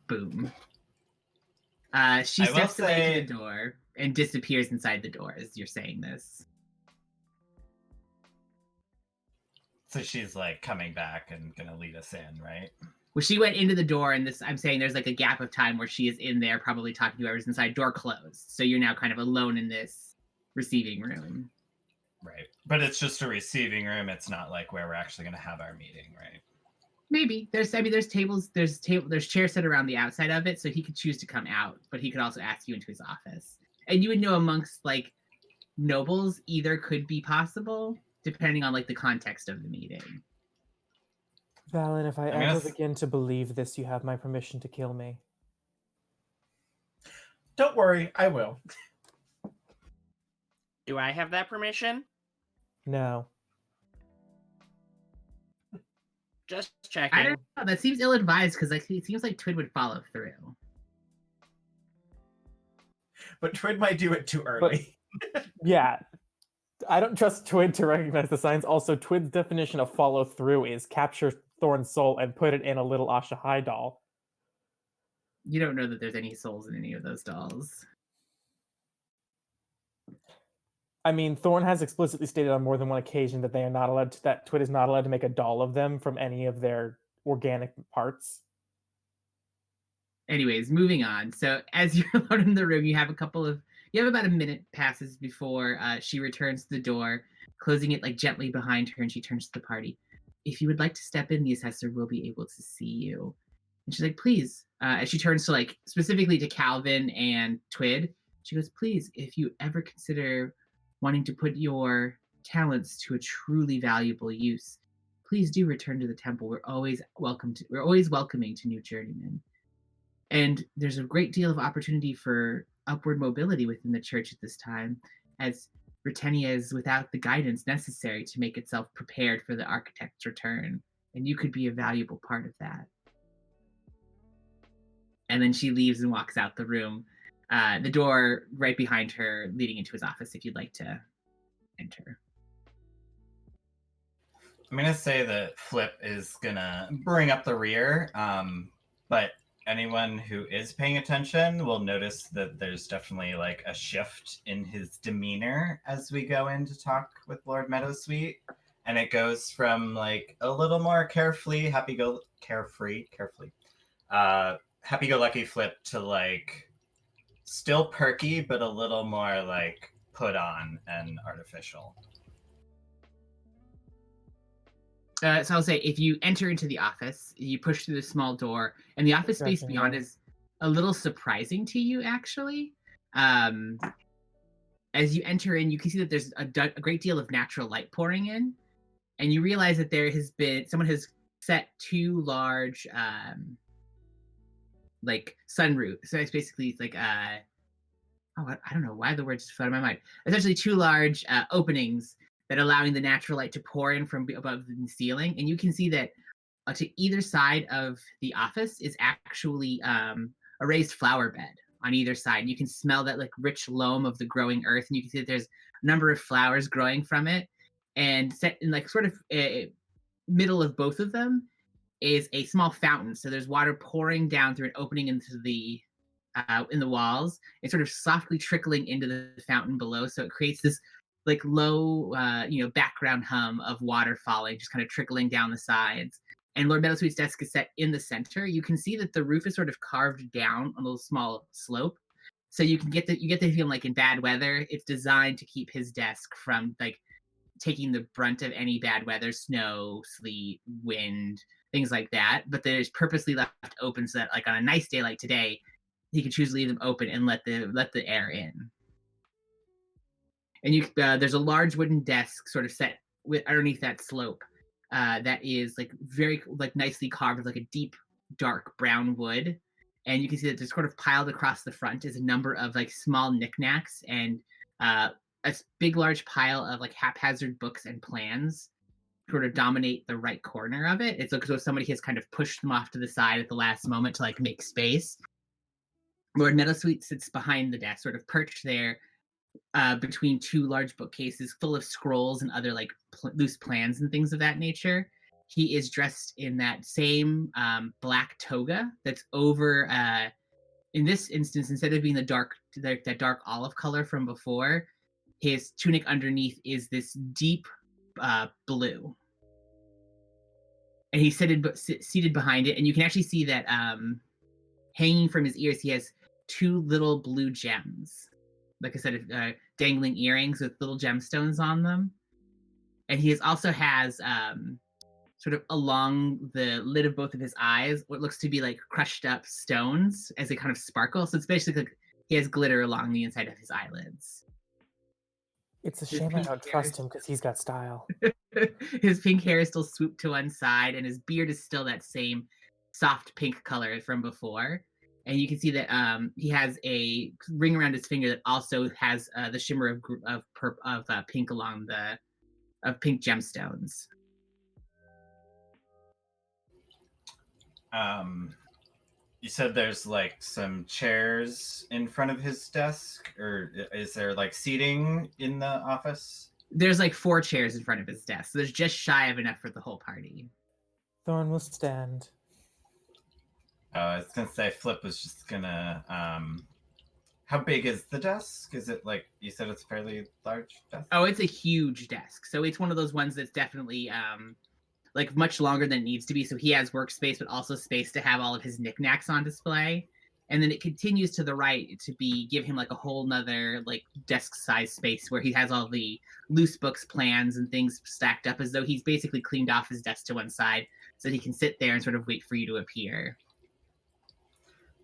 Boom. She steps away to the door and disappears inside the door as you're saying this. So she's like coming back and gonna lead us in, right? Well, she went into the door, and I'm saying there's like a gap of time where she is in there probably talking to whoever's inside, door closed. So you're now kind of alone in this receiving room. Right. But it's just a receiving room. It's not like where we're actually gonna have our meeting, right? Maybe. There's tables, there's chairs set around the outside of it, so he could choose to come out, but he could also ask you into his office. And you would know amongst like nobles, either could be possible, depending on like the context of the meeting. Valen, if I ever begin to believe this, you have my permission to kill me. Don't worry, I will. Do I have that permission? No. Just checking. I don't know. That seems ill-advised because like it seems like Twid would follow through. But Twid might do it too early. Yeah. I don't trust Twid to recognize the signs. Also, Twid's definition of follow through is capture Thorn's soul and put it in a little Ashahai doll. You don't know that there's any souls in any of those dolls. I mean, Thorn has explicitly stated on more than one occasion that they are not allowed to, that Twid is not allowed to make a doll of them from any of their organic parts. Anyways, moving on. So as you're alone in the room, you have about a minute passes before she returns to the door, closing it like gently behind her, and she turns to the party. If you would like to step in, the assessor will be able to see you. And she's like, please. As she turns to like specifically to Calvin and Twid, she goes, please, if you ever consider wanting to put your talents to a truly valuable use, please do return to the temple. We're always welcoming to new journeymen. And there's a great deal of opportunity for upward mobility within the church at this time, as Britannia is without the guidance necessary to make itself prepared for the architect's return, and you could be a valuable part of that. And then she leaves and walks out the room, the door right behind her leading into his office if you'd like to enter. I'm gonna say that Flip is gonna bring up the rear, but anyone who is paying attention will notice that there's definitely like a shift in his demeanor as we go in to talk with Lord Meadowsweet, and it goes from like a little more happy-go-lucky Flip to like still perky, but a little more like put on and artificial. So I'll say, if you enter into the office, you push through the small door, and the office space beyond is a little surprising to you, actually. As you enter in, you can see that there's a great deal of natural light pouring in, and you realize that someone has set 2 large like sunroof. So it's basically like I don't know why the word just fell out of my mind. Essentially 2 large openings that allowing the natural light to pour in from above the ceiling, and you can see that to either side of the office is actually a raised flower bed on either side. You can smell that like rich loam of the growing earth, and you can see that there's a number of flowers growing from it. And set in like sort of middle of both of them is a small fountain. So there's water pouring down through an opening into the in the walls. It's sort of softly trickling into the fountain below. So it creates this like low, background hum of water falling, just kind of trickling down the sides. And Lord Meadowsweet's desk is set in the center. You can see that the roof is sort of carved down on a little small slope. So you get the feeling like in bad weather, it's designed to keep his desk from like taking the brunt of any bad weather, snow, sleet, wind, things like that. But there's purposely left open so that like on a nice day like today, he can choose to leave them open and let the air in. And there's a large wooden desk sort of set underneath that slope that is like very like nicely carved with like a deep dark brown wood, and you can see that there's sort of piled across the front is a number of like small knickknacks and a big large pile of like haphazard books and plans sort of dominate the right corner of it. It's like as though somebody has kind of pushed them off to the side at the last moment to like make space. Lord Meadowsweet sits behind the desk, sort of perched there between 2 large bookcases full of scrolls and other like loose plans and things of that nature. He is dressed in that same black toga that's over. In this instance, instead of being that dark olive color from before, his tunic underneath is this deep blue, and he's seated behind it, and you can actually see that hanging from his ears, he has 2 little blue gems, like I said, dangling earrings with little gemstones on them. And he also has sort of along the lid of both of his eyes what looks to be like crushed up stones as they kind of sparkle. So it's basically like he has glitter along the inside of his eyelids. It's a shame I don't trust him because he's got style. His pink hair is still swooped to one side, and his beard is still that same soft pink color from before. And you can see that he has a ring around his finger that also has the shimmer of pink along of pink gemstones. You said there's like some chairs in front of his desk, or is there like seating in the office? There's like 4 chairs in front of his desk. So there's just shy of enough for the whole party. Thorn will stand. I was gonna say Flip was just gonna. How big is the desk? Is it like you said? It's a fairly large desk. Oh, it's a huge desk. So it's one of those ones that's definitely like much longer than it needs to be. So he has workspace, but also space to have all of his knickknacks on display. And then it continues to the right to give him like a whole nother like desk size space where he has all the loose books, plans, and things stacked up as though he's basically cleaned off his desk to one side so that he can sit there and sort of wait for you to appear.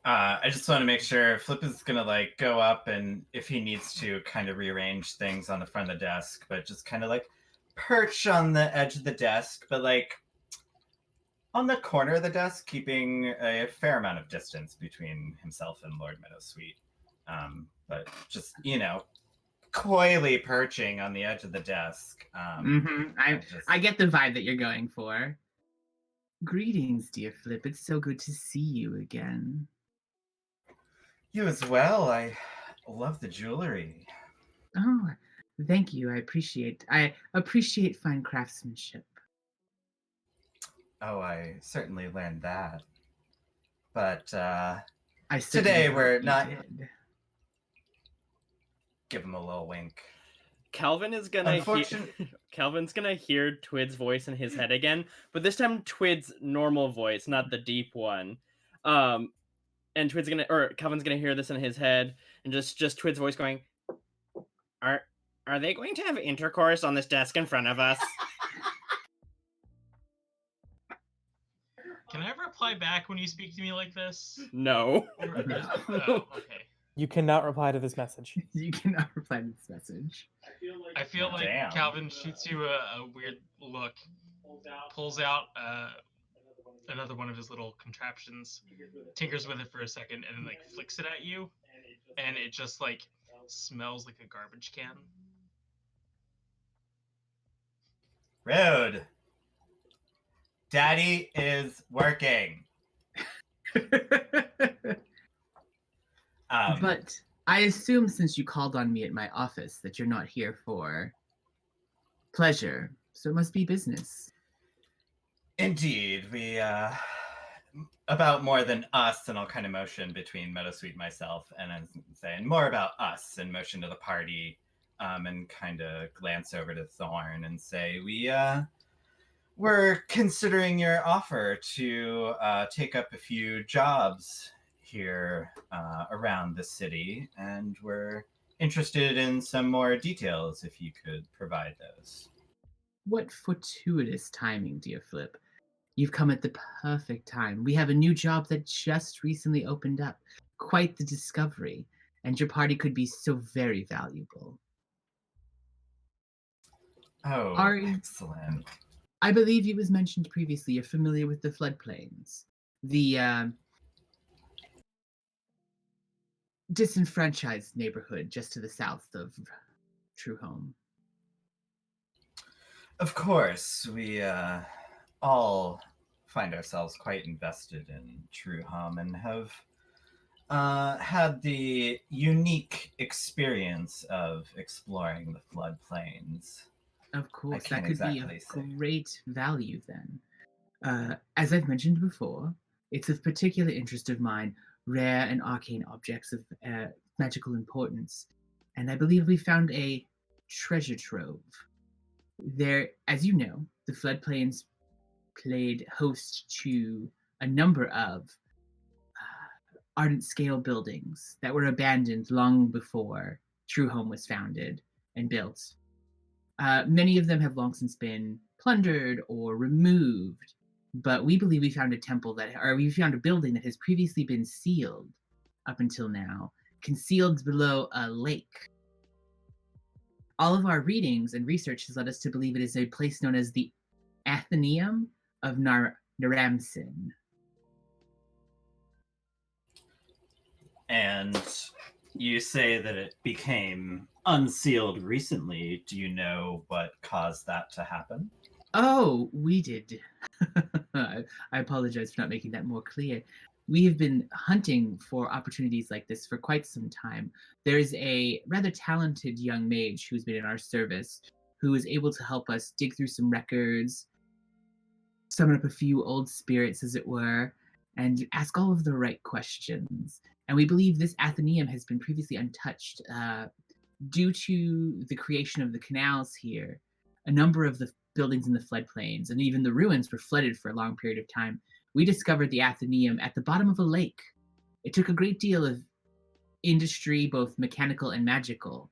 I just want to make sure Flip is gonna like go up and if he needs to kind of rearrange things on the front of the desk, but just kind of like perch on the edge of the desk, but like on the corner of the desk, keeping a fair amount of distance between himself and Lord Meadowsweet. But just, coyly perching on the edge of the desk. I get the vibe that you're going for. Greetings, dear Flip. It's so good to see you again. You as well. I love the jewelry. Oh, thank you. I appreciate fine craftsmanship. Oh, I certainly learned that. But today we're not. Give him a little wink. Calvin's gonna hear Twid's voice in his head again, but this time Twid's normal voice, not the deep one. And Calvin's gonna hear this in his head, and just Twid's voice going, Are they going to have intercourse on this desk in front of us? Can I reply back when you speak to me like this? No. Or, No. oh, okay. You cannot reply to this message. You cannot reply to this message. I feel like Damn. Calvin shoots you a weird look, pulls out another one of his little contraptions, tinkers with it for a second, and then like flicks it at you, and it just like smells like a garbage can. Rude. Daddy is working. But I assume since you called on me at my office that you're not here for pleasure, so it must be business. Indeed, we about more than us, and I'll kind of motion between Meadowsweet and myself, and I'm saying more about us, and motion to the party, and kind of glance over to Thorn and say, we're considering your offer to take up a few jobs here around the city, and we're interested in some more details if you could provide those. What fortuitous timing, dear Flip. You've come at the perfect time. We have a new job that just recently opened up. Quite the discovery. And your party could be so very valuable. Oh, Ari. excellent. I believe it was mentioned previously you're familiar with the floodplains. The disenfranchised neighborhood just to the south of Truehome. Of course, we all find ourselves quite invested in Truehome and have had the unique experience of exploring the floodplains. Of course, that can't could be exactly of say. great value then. As I've mentioned before, it's of particular interest of mine, rare and arcane objects of magical importance. And I believe we found a treasure trove. There, as you know, the floodplains played host to a number of ardent scale buildings that were abandoned long before Truehome was founded and built. Many of them have long since been plundered or removed, but we believe we found we found a building that has previously been sealed up until now, concealed below a lake. All of our readings and research has led us to believe it is a place known as the Athenaeum of Naramsin. And you say that it became unsealed recently. Do you know what caused that to happen? Oh, we did. I apologize for not making that more clear. We have been hunting for opportunities like this for quite some time. There's a rather talented young mage who's been in our service who is able to help us dig through some records, summon up a few old spirits, as it were, and ask all of the right questions. And we believe this Athenaeum has been previously untouched due to the creation of the canals here. A number of the buildings in the floodplains and even the ruins were flooded for a long period of time. We discovered the Athenaeum at the bottom of a lake. It took a great deal of industry, both mechanical and magical,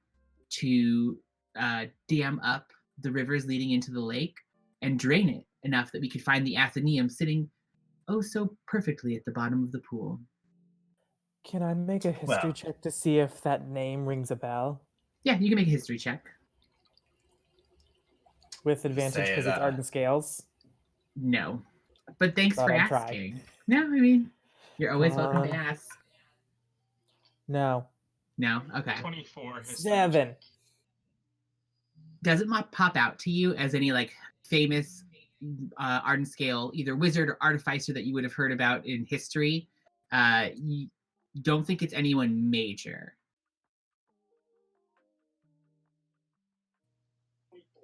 to dam up the rivers leading into the lake and drain it enough that we could find the Athenaeum sitting oh so perfectly at the bottom of the pool. Can I make a history check to see if that name rings a bell? Yeah, you can make a history check. With advantage because it's ardent scales. No. But thanks Thought for I'd try. asking. No, I mean, you're always welcome to ask. No. No? Okay. 24. history 7. check. Does it not pop out to you as any like famous ardent scale, either wizard or artificer that you would have heard about in history? You don't think it's anyone major.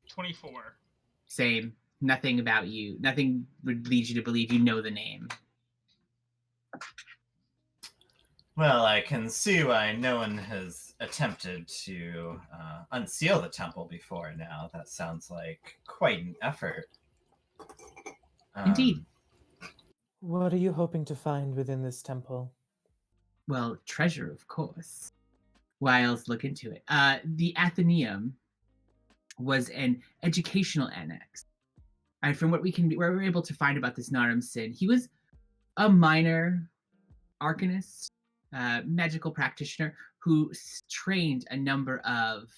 24. Same. Nothing about you. Nothing would lead you to believe you know the name. Well, I can see why no one has attempted to unseal the temple before now. That sounds like quite an effort. Indeed. What are you hoping to find within this temple? Well, treasure, of course. Why else look into it? The Athenaeum was an educational annex. And from what we're able to find about this Naram Sin, he was a minor arcanist, magical practitioner who trained a number of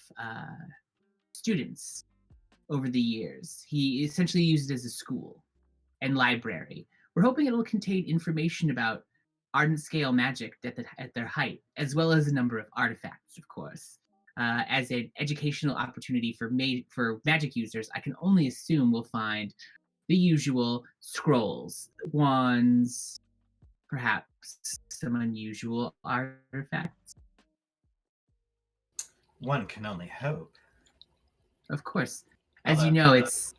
students over the years. He essentially used it as a school and library. We're hoping it'll contain information about ardent scale magic at their height, as well as a number of artifacts, of course. As an educational opportunity for magic users, I can only assume we'll find the usual scrolls, wands, perhaps some unusual artifacts. One can only hope. Of course. As you Although- know, it's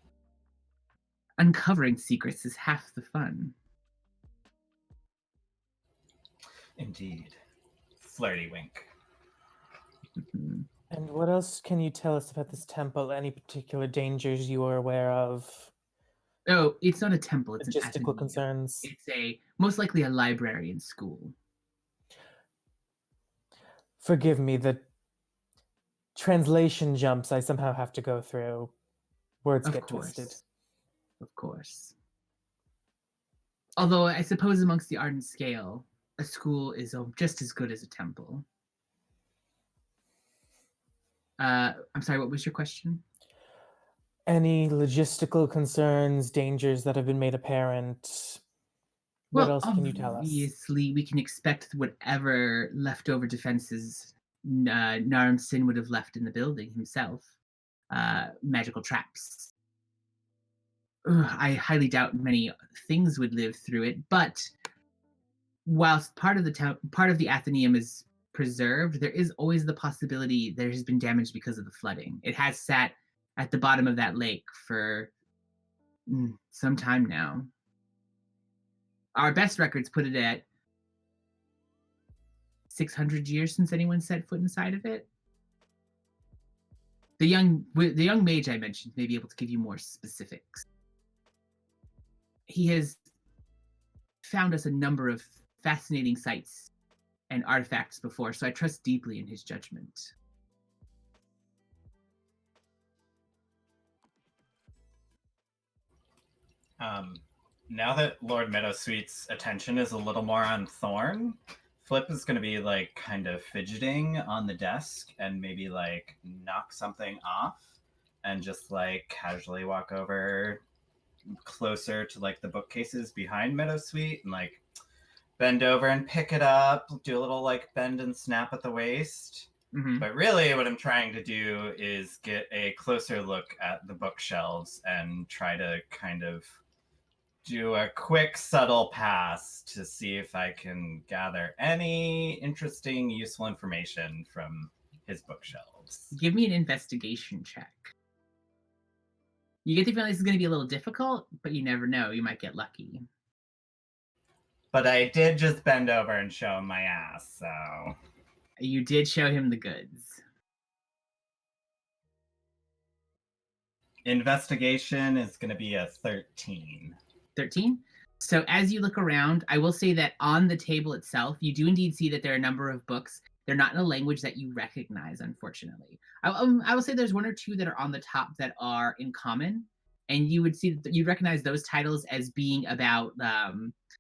uncovering secrets is half the fun. Indeed. Flirty wink. Mhm. And what else can you tell us about this temple? Any particular dangers you are aware of? Oh, it's not a temple, it's an Logistical athenaeum. concerns? It's most likely a library in school. Forgive me, the translation jumps I somehow have to go through. Words Of get course. twisted. Of course. Although I suppose amongst the ardent scale, a school is just as good as a temple. I'm sorry, what was your question? Any logistical concerns, dangers that have been made apparent? What else can you tell us? Obviously, we can expect whatever leftover defenses Naram Sin would have left in the building himself. Magical traps. I highly doubt many things would live through it, but whilst part of the Athenaeum is preserved, there is always the possibility there has been damage because of the flooding. It has sat at the bottom of that lake for some time now. Our best records put it at 600 years since anyone set foot inside of it. The young mage I mentioned may be able to give you more specifics. He has found us a number of fascinating sites and artifacts before, so I trust deeply in his judgment. Now that Lord Meadowsweet's attention is a little more on Thorn, Flip is going to be like kind of fidgeting on the desk and maybe like knock something off and just like casually walk over closer to like the bookcases behind Meadowsweet and like bend over and pick it up, do a little like bend and snap at the waist. Mm-hmm. But really what I'm trying to do is get a closer look at the bookshelves and try to kind of do a quick subtle pass to see if I can gather any interesting, useful information from his bookshelves. Give me an investigation check. You get the feeling this is going to be a little difficult, but you never know. You might get lucky. But I did just bend over and show him my ass, so... You did show him the goods. Investigation is going to be a 13. 13. So as you look around, I will say that on the table itself, you do indeed see that there are a number of books. They're not in a language that you recognize, unfortunately. I will say there's one or two that are on the top that are in common, and you would see that you recognize those titles as being about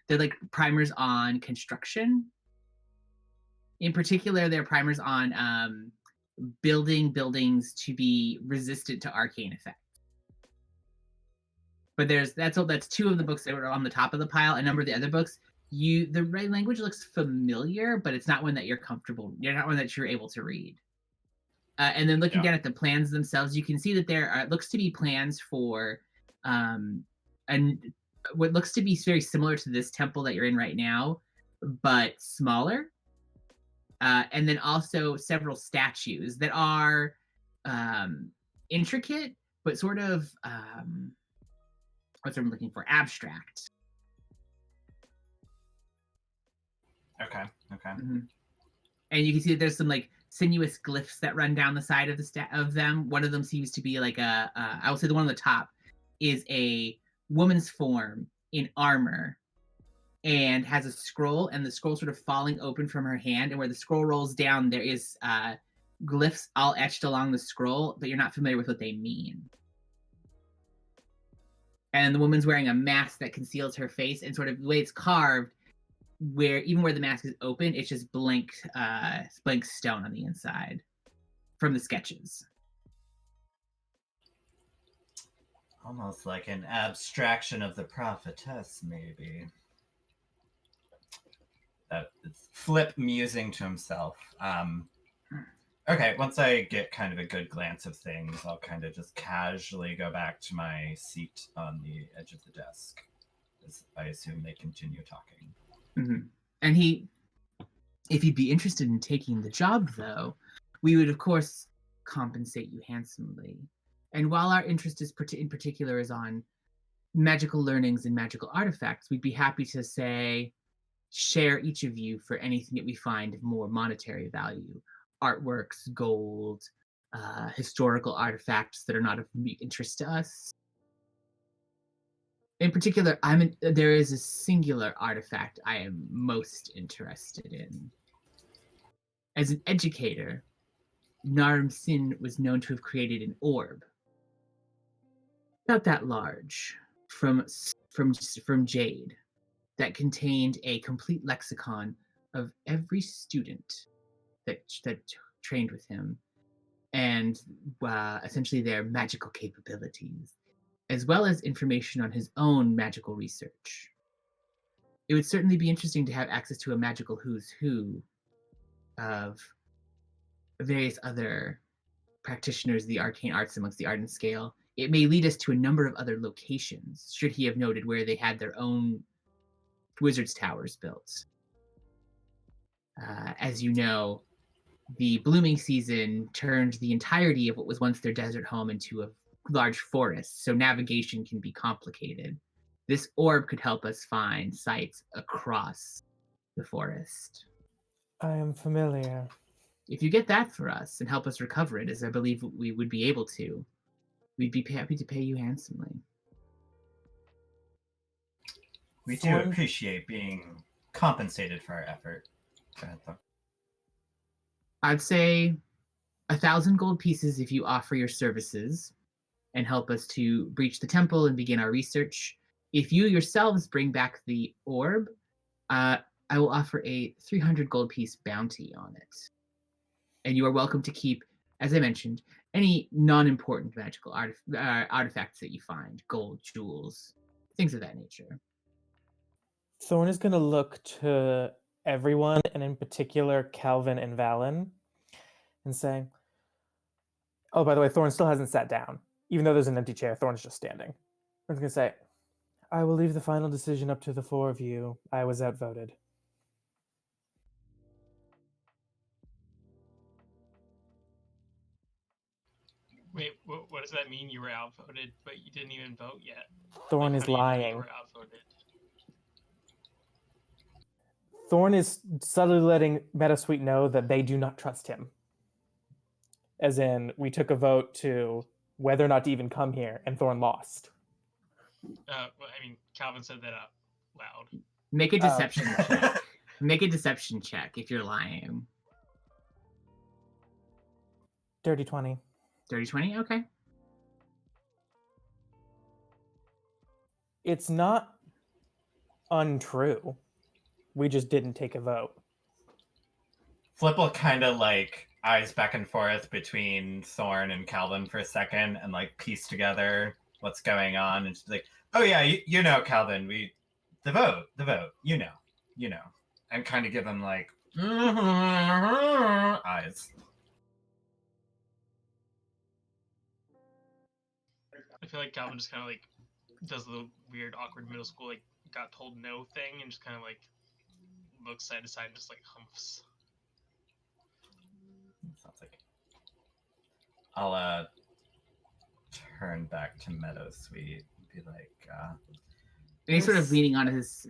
they're like primers on construction. In particular, they're primers on building buildings to be resistant to arcane effects. But that's two of the books that were on the top of the pile. A number of the other books, the language looks familiar, but it's not one that you're comfortable. You're not one that you're able to read. And then looking down at the plans themselves, you can see that there looks to be plans for what looks to be very similar to this temple that you're in right now, but smaller. And then also several statues that are intricate, but sort of what's what I'm looking for? Abstract. Okay. Mm-hmm. And you can see that there's some like sinuous glyphs that run down the side of of them. One of them seems to be like I will say the one on the top is a woman's form in armor and has a scroll, and the scroll sort of falling open from her hand, and where the scroll rolls down, there is glyphs all etched along the scroll, but you're not familiar with what they mean. And the woman's wearing a mask that conceals her face, and sort of the way it's carved, where even where the mask is open, it's just blank stone on the inside from the sketches. Almost like an abstraction of the prophetess, maybe. It's Flip musing to himself. Okay, once I get kind of a good glance of things, I'll kind of just casually go back to my seat on the edge of the desk, as I assume they continue talking. Mm-hmm. And if you'd be interested in taking the job, though, we would, of course, compensate you handsomely. And while our interest in particular is on magical learnings and magical artifacts, we'd be happy to share each of you for anything that we find of more monetary value. Artworks, gold, historical artifacts that are not of interest to us. In particular, there is a singular artifact I am most interested in. As an educator, Naram Sin was known to have created an orb, about that large, from jade, that contained a complete lexicon of every student that trained with him, and essentially their magical capabilities, as well as information on his own magical research. It would certainly be interesting to have access to a magical who's who of various other practitioners of the arcane arts amongst the Arden Scale. It may lead us to a number of other locations, should he have noted where they had their own wizard's towers built. As you know, the blooming season turned the entirety of what was once their desert home into a large forest, so navigation can be complicated. This orb could help us find sites across the forest. I am familiar. If you get that for us and help us recover it, as I believe we would be able to, we'd be happy to pay you handsomely. We do appreciate being compensated for our effort. Go ahead, Thor. I'd say 1,000 gold pieces if you offer your services and help us to breach the temple and begin our research. If you yourselves bring back the orb, I will offer a 300 gold piece bounty on it. And you are welcome to keep, as I mentioned, any non-important magical artifacts that you find, gold, jewels, things of that nature. Thorn is going to look to everyone, and in particular Calvin and Valen, and say, oh, by the way, Thorn still hasn't sat down. Even though there's an empty chair, Thorn's just standing. Thorn's going to say, I will leave the final decision up to the four of you. I was outvoted. Wait, what does that mean? You were outvoted, but you didn't even vote yet. Thorn Like, is how do you know lying. You were outvoted? Thorn is subtly letting Meadowsweet know that they do not trust him. As in, we took a vote to whether or not to even come here, and Thorn lost. Well, I mean, Calvin said that out loud. Make a deception check. Make a deception check if you're lying. Dirty 20. Dirty 20? Okay. It's not untrue. We just didn't take a vote. Flip will kind of like eyes back and forth between Thorn and Calvin for a second and like piece together what's going on, and she's like, oh yeah, you know, Calvin, the vote, you know, and kind of give him like eyes. I feel like Calvin just kind of like does the weird, awkward middle school like got told no thing, and just kind of like looks side to side, and just like humps. Sounds like I'll turn back to Meadowsweet and be like, And he's sort of leaning on his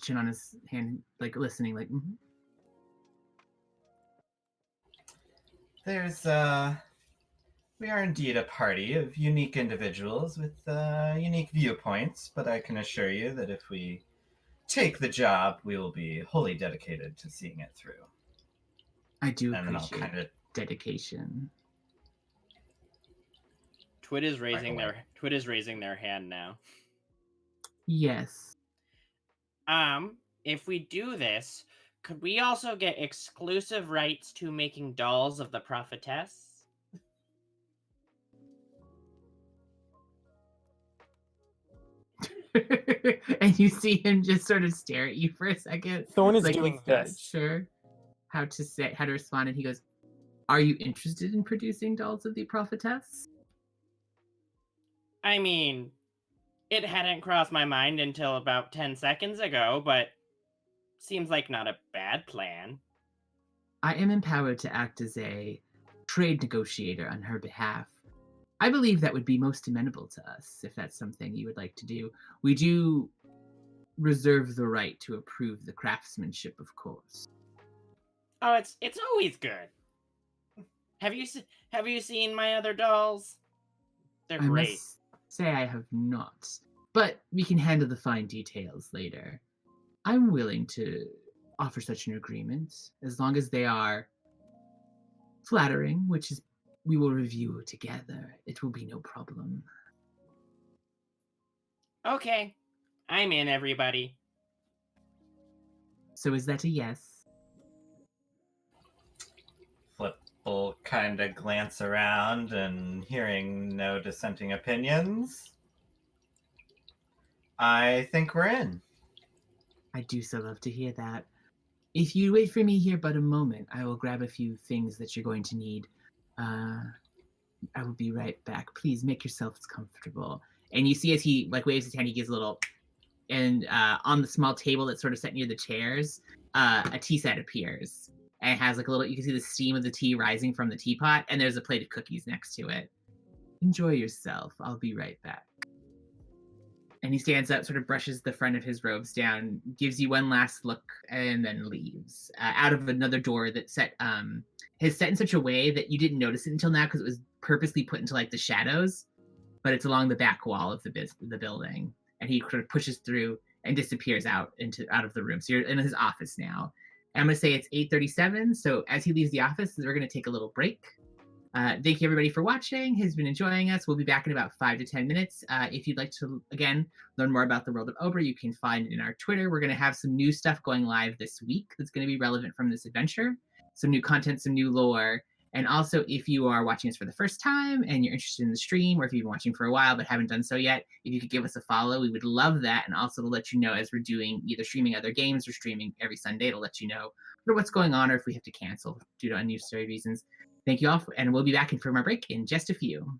chin on his hand, like listening, like. Mm-hmm. There's we are indeed a party of unique individuals with unique viewpoints, but I can assure you that if we take the job, we will be wholly dedicated to seeing it through. I do And then I'll appreciate kind of dedication. Twit is raising their hand now. Yes. If we do this, could we also get exclusive rights to making dolls of the prophetess? And you see him just sort of stare at you for a second. Thorn is like doing he's not this. sure how to respond, and he goes, "Are you interested in producing dolls of the prophetess?" I mean, it hadn't crossed my mind until about 10 seconds ago, but seems like not a bad plan. I am empowered to act as a trade negotiator on her behalf. I believe that would be most amenable to us if that's something you would like to do. We do reserve the right to approve the craftsmanship, of course. Oh, it's always good. Have you seen my other dolls? They're I great. must say I have not, but we can handle the fine details later. I'm willing to offer such an agreement as long as they are flattering, which is we will review together. It will be no problem. Okay, I'm in, everybody. So is that a yes? Flip will kind of glance around and hearing no dissenting opinions. I think we're in. I do so love to hear that. If you wait for me here but a moment, I will grab a few things that you're going to need. I will be right back. Please make yourselves comfortable. And you see as he waves his hand, he gives a little, and on the small table that's sort of set near the chairs, a tea set appears. And it has a little, you can see the steam of the tea rising from the teapot, and there's a plate of cookies next to it. Enjoy yourself. I'll be right back. And he stands up, sort of brushes the front of his robes down, gives you one last look, and then leaves out of another door that's set in such a way that you didn't notice it until now because it was purposely put into the shadows, but it's along the back wall of the building. And he sort of pushes through and disappears out of the room. So you're in his office now. And I'm gonna say it's 8:37. So as he leaves the office, we're gonna take a little break. Thank you everybody for watching. Has been enjoying us. We'll be back in about 5 to 10 minutes. If you'd like to, again, learn more about the world of Ober, you can find it in our Twitter. We're going to have some new stuff going live this week that's going to be relevant from this adventure. Some new content, some new lore. And also, if you are watching us for the first time and you're interested in the stream, or if you've been watching for a while but haven't done so yet, if you could give us a follow, we would love that. And also to let you know as we're doing either streaming other games or streaming every Sunday, it'll let you know what's going on or if we have to cancel due to unnecessary reasons. Thank you all, and we'll be back from our break in just a few.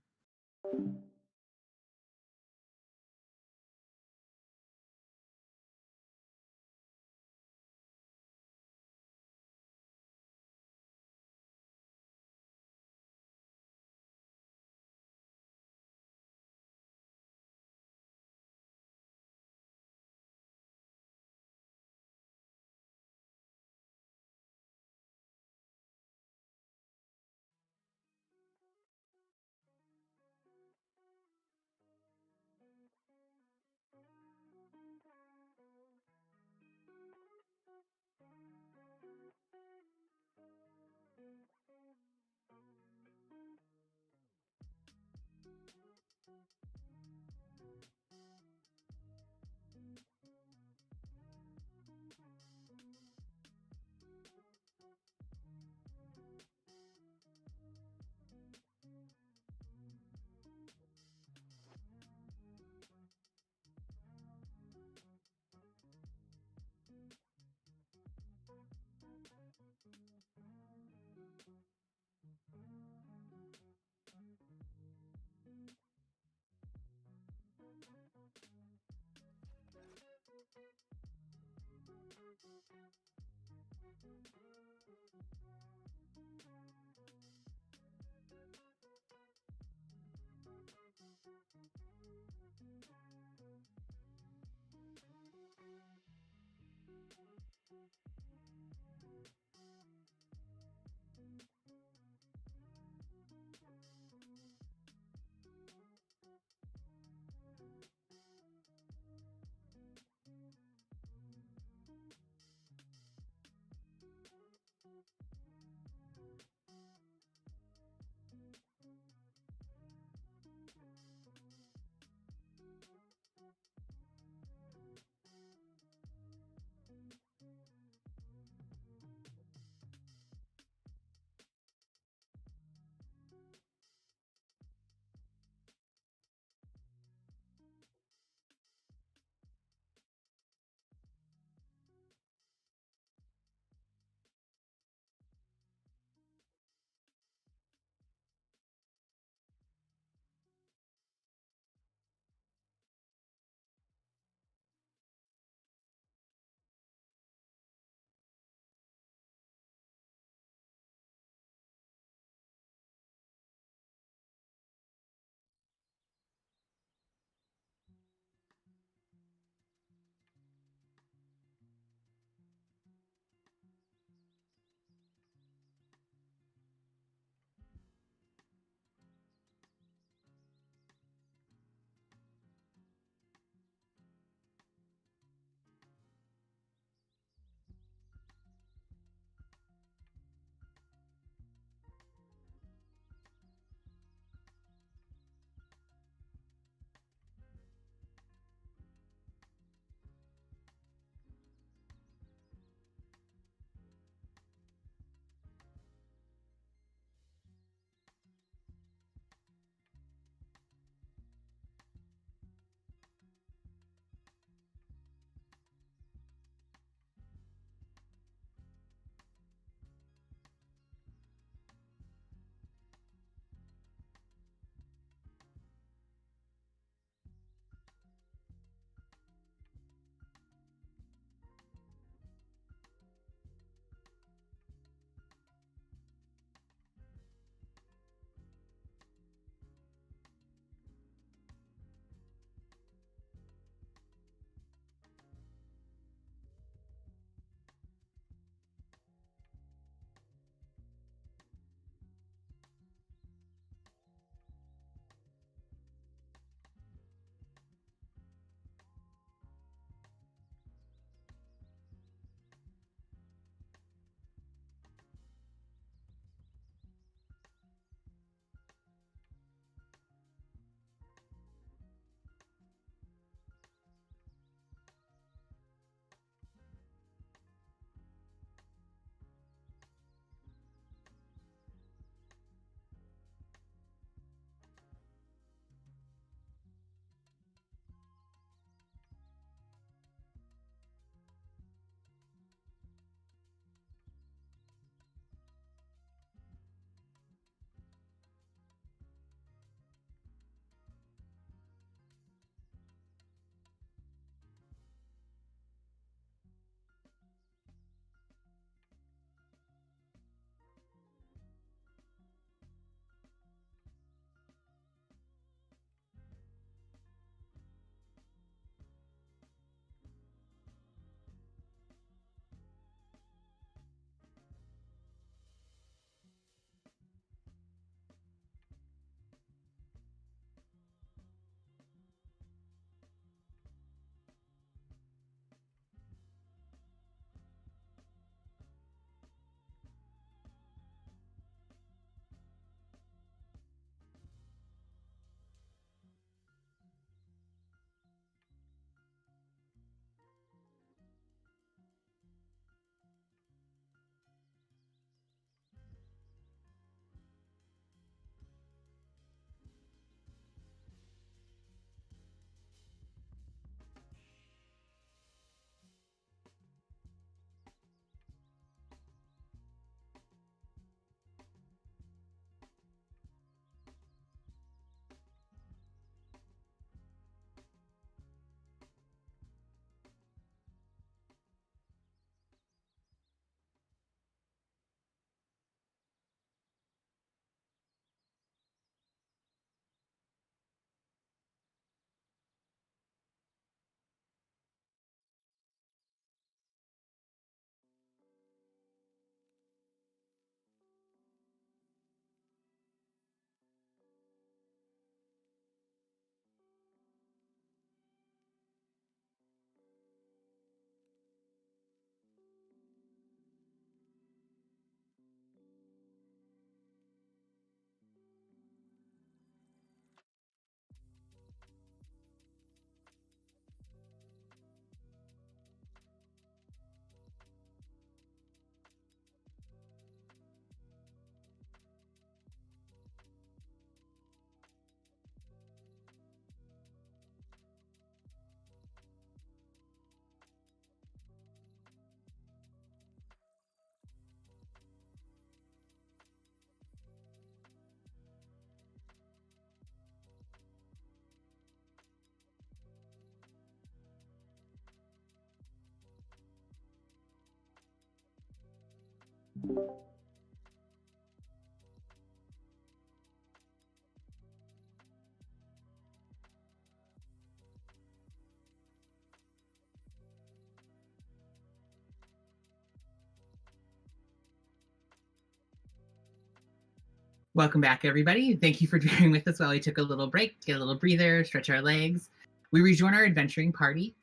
Welcome back, everybody. Thank you for bearing with us while we took a little break to get a little breather, stretch our legs. We rejoin our adventuring party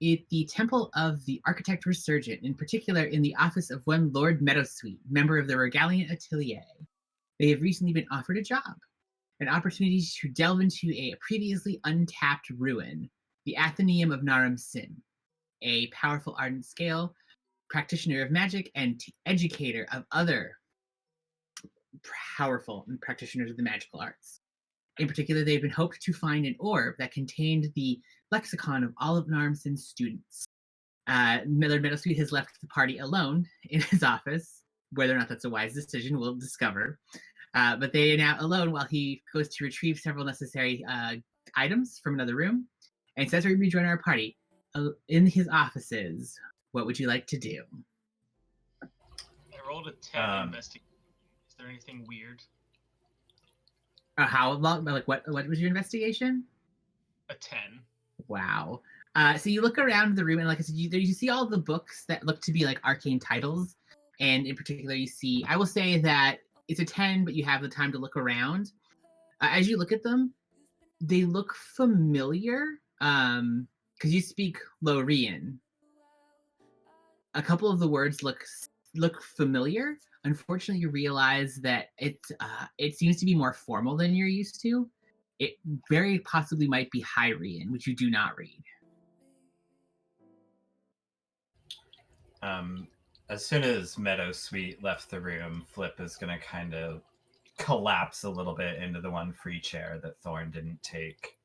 at the Temple of the Architect Resurgent, in particular in the office of one Lord Meadowsweet, member of the Regalian Atelier. They have recently been offered a job, an opportunity to delve into a previously untapped ruin, the Athenaeum of Naram Sin, a powerful ardent scale, practitioner of magic, and educator of other powerful practitioners of the magical arts. In particular, they've been hoped to find an orb that contained the lexicon of all of Narmson's students. Miller Meadowsweet has left the party alone in his office. Whether or not that's a wise decision, we'll discover. But they are now alone while he goes to retrieve several necessary items from another room. And says we rejoin our party in his offices. What would you like to do? I rolled a 10 investigation. Is there anything weird? How long? Like what was your investigation? A 10. Wow. So you look around the room, and like I said, you see all the books that look to be like arcane titles, and in particular, you see. I will say that it's a 10, but you have the time to look around. As you look at them, they look familiar. Because you speak Lorian. A couple of the words look familiar. Unfortunately, you realize that it seems to be more formal than you're used to. It very possibly might be Hyrian, which you do not read. As soon as Meadowsweet left the room, Flip is going to kind of collapse a little bit into the one free chair that Thorn didn't take,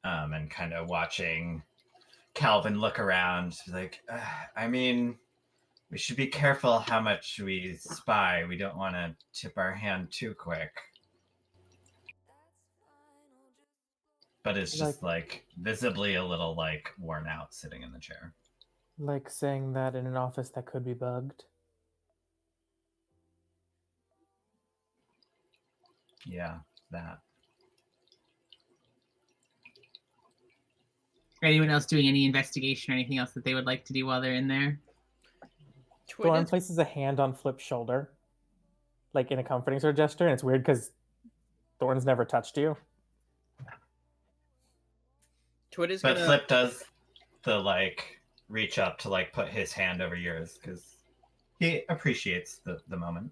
and kind of watching Calvin look around. Like, I mean, we should be careful how much we spy. We don't want to tip our hand too quick. But it's just like visibly a little like worn out sitting in the chair. Like saying that in an office that could be bugged. Yeah, that. Anyone else doing any investigation or anything else that they would like to do while they're in there? Thorn places a hand on Flip's shoulder, like in a comforting sort of gesture, and it's weird because Thorn's never touched you. But Flip does the like reach up to like put his hand over yours because he appreciates the moment.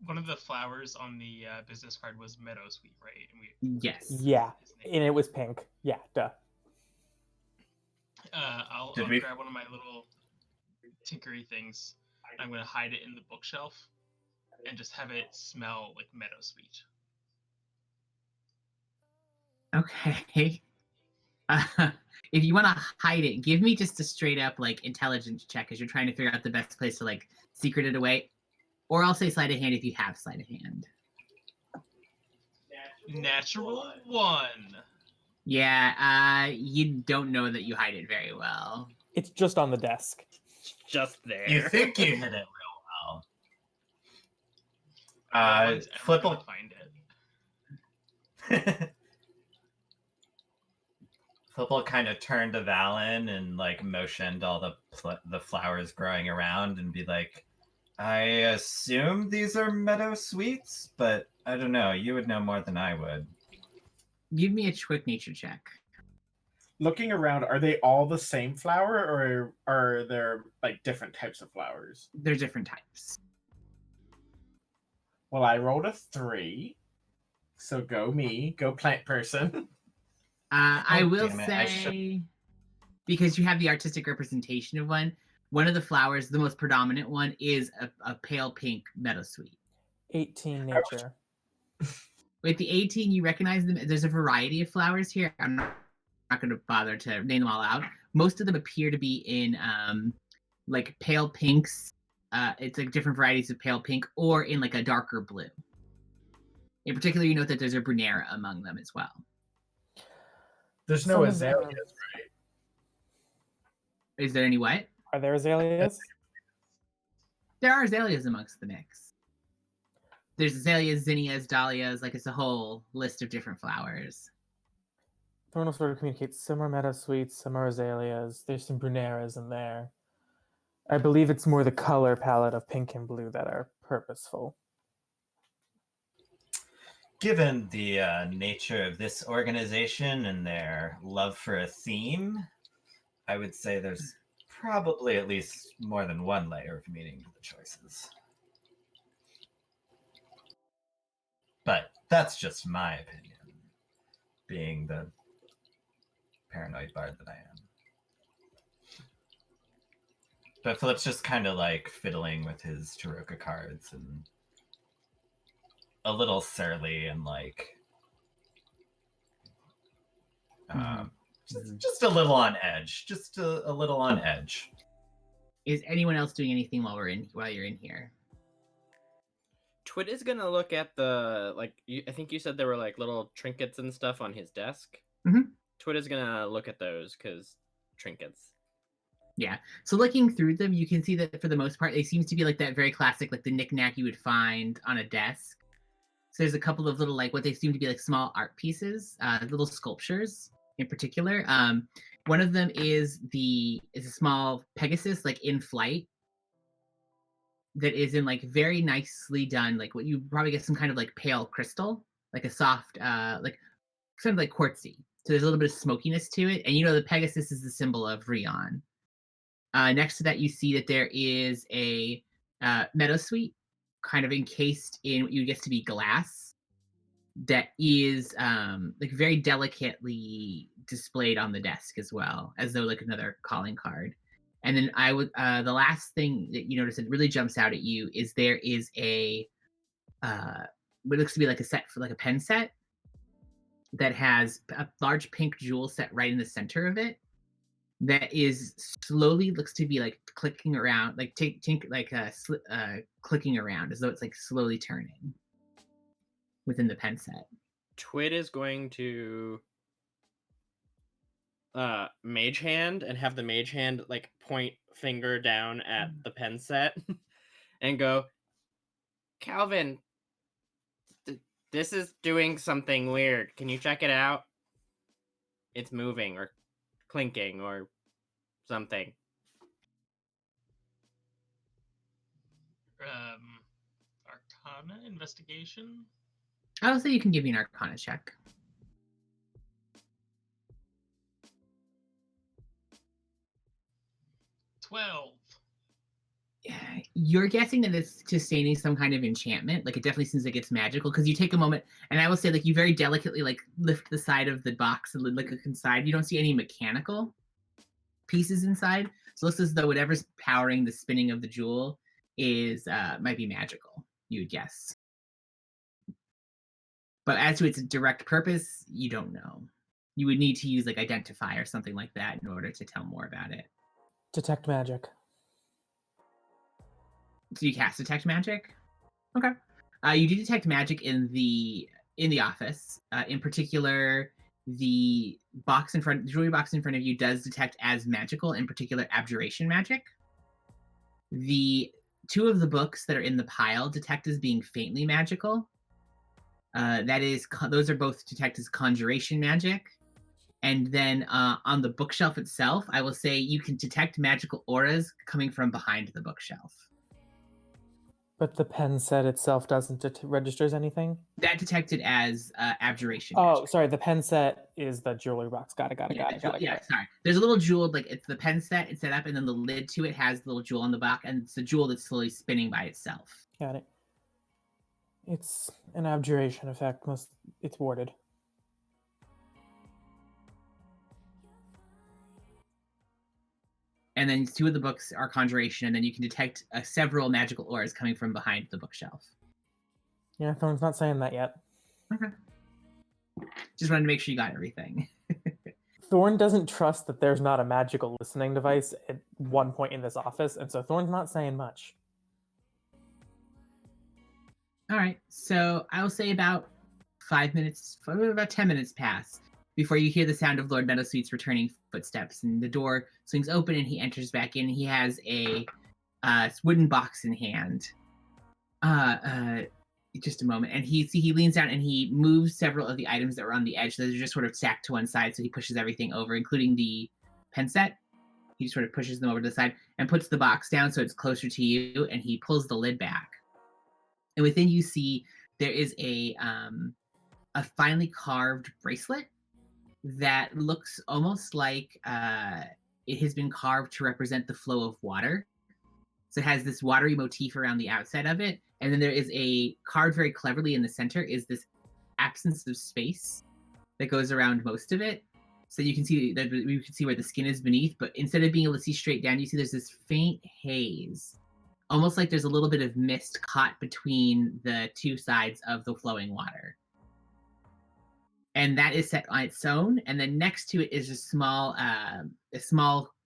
One of the flowers on the business card was Meadowsweet, right? Yes. Yeah, and it was pink. Yeah, duh. I'll grab one of my little tinkery things. I'm going to hide it in the bookshelf and just have it smell like Meadowsweet. Okay. If you want to hide it, give me just a straight up like intelligence check as you're trying to figure out the best place to like secret it away. Or I'll say sleight of hand if you have sleight of hand. Natural 1. Yeah, you don't know that you hide it very well. It's just on the desk. It's just there. You think you hit it real well. Flip will find it. Flip will kind of turn to Valen and like motion to all the flowers growing around and be like, I assume these are Meadowsweets, but I don't know. You would know more than I would. Give me a quick nature check. Looking around, are they all the same flower, or are there like different types of flowers? They're different types. Well, I rolled a 3, so go plant person. I will say, because you have the artistic representation of one of the flowers, the most predominant one, is a pale pink Meadowsweet. 18 nature. With the 18, you recognize them. There's a variety of flowers here. I'm not going to bother to name them all out. Most of them appear to be in like pale pinks. It's like different varieties of pale pink, or in like a darker blue. In particular, you note that there's a Brunera among them as well. There's no azaleas, right? Is there any what? Are there azaleas? There are azaleas amongst the mix. There's azaleas, zinnias, dahlias, like it's a whole list of different flowers. Thorn will sort of communicate some are meadowsweets, some are azaleas. There's some bruneras in there. I believe it's more the color palette of pink and blue that are purposeful. Given the nature of this organization and their love for a theme, I would say there's probably at least more than one layer of meaning to the choices. But that's just my opinion, being the paranoid bard that I am. But Philip's just kind of like fiddling with his Taroka cards and a little surly and like just a little on edge. Just a little on edge. Is anyone else doing anything while you're in here? Twit is gonna look at the I think you said there were like little trinkets and stuff on his desk. Mhm. Twit is gonna look at those because trinkets. Yeah. So looking through them, you can see that for the most part, they seem to be like that very classic, like the knickknack you would find on a desk. So there's a couple of little like what they seem to be like small art pieces, little sculptures in particular. One of them is a small Pegasus like in flight that is in like very nicely done, like what you probably get some kind of like pale crystal, like a soft, like kind of like quartzy. So there's a little bit of smokiness to it, and you know the Pegasus is the symbol of Rion. Next to that, you see that there is a meadowsweet, kind of encased in what you guess to be glass, that is like very delicately displayed on the desk as well, as though like another calling card. And then the last thing that you notice that really jumps out at you is there is a what looks to be like a set for like a pen set that has a large pink jewel set right in the center of it that is slowly looks to be like clicking around, like clicking around as though it's like slowly turning within the pen set. Twit is going to mage hand and have the mage hand like point finger down at the pen set and go, Calvin, this is doing something weird. Can you check it out? It's moving or clinking or something. Arcana investigation. I'll say you can give me an Arcana check. 12. You're guessing that it's sustaining some kind of enchantment. Like it definitely seems like it's magical because you take a moment, and I will say like you very delicately like lift the side of the box and look inside. You don't see any mechanical pieces inside. So it looks as though whatever's powering the spinning of the jewel is might be magical, you would guess. But as to its direct purpose, you don't know. You would need to use like identify or something like that in order to tell more about it. Detect magic. So you cast detect magic? Okay. You do detect magic in the office. In particular, the jewelry box in front of you does detect as magical, in particular abjuration magic. The two of the books that are in the pile detect as being faintly magical. Those are both detect as conjuration magic. And then on the bookshelf itself, I will say you can detect magical auras coming from behind the bookshelf. But the pen set itself doesn't registers anything? That detected as abjuration. Oh, magic. sorry. The pen set is the jewelry box. Got it. Yeah, sorry. There's a little jewel, like it's the pen set. It's set up, and then the lid to it has the little jewel on the back, and it's a jewel that's slowly spinning by itself. Got it. It's an abjuration effect. It's warded. And then two of the books are conjuration, and then you can detect several magical auras coming from behind the bookshelf. Yeah, Thorn's not saying that yet. Okay. Just wanted to make sure you got everything. Thorn doesn't trust that there's not a magical listening device at one point in this office, and so Thorn's not saying much. All right, so I'll say about 5 minutes, about 10 minutes pass before you hear the sound of Lord Meadowsweet's returning footsteps, and the door swings open and he enters back in. He has a wooden box in hand. Just a moment, and he leans down and he moves several of the items that were on the edge. So they're just sort of stacked to one side. So he pushes everything over, including the pen set. He sort of pushes them over to the side and puts the box down so it's closer to you. And he pulls the lid back, and within you see there is a finely carved bracelet that looks almost like it has been carved to represent the flow of water. So it has this watery motif around the outside of it. And then there is a carved very cleverly in the center is this absence of space that goes around most of it. So you can see that you can see where the skin is beneath, but instead of being able to see straight down, you see there's this faint haze. Almost like there's a little bit of mist caught between the two sides of the flowing water. And that is set on its own. And then next to it is a small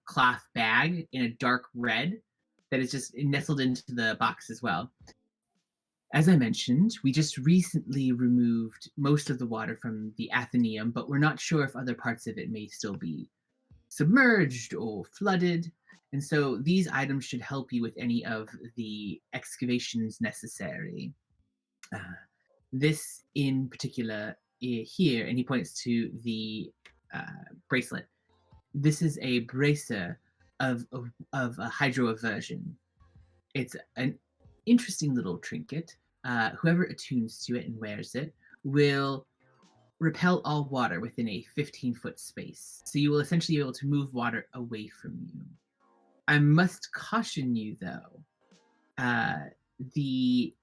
cloth bag in a dark red that is just nestled into the box as well. As I mentioned, we just recently removed most of the water from the Athenaeum, but we're not sure if other parts of it may still be submerged or flooded. And so these items should help you with any of the excavations necessary. This in particular here, and he points to the bracelet. This is a bracer of a hydroaversion. It's an interesting little trinket. Whoever attunes to it and wears it will repel all water within a 15-foot space. So you will essentially be able to move water away from you. I must caution you, though, the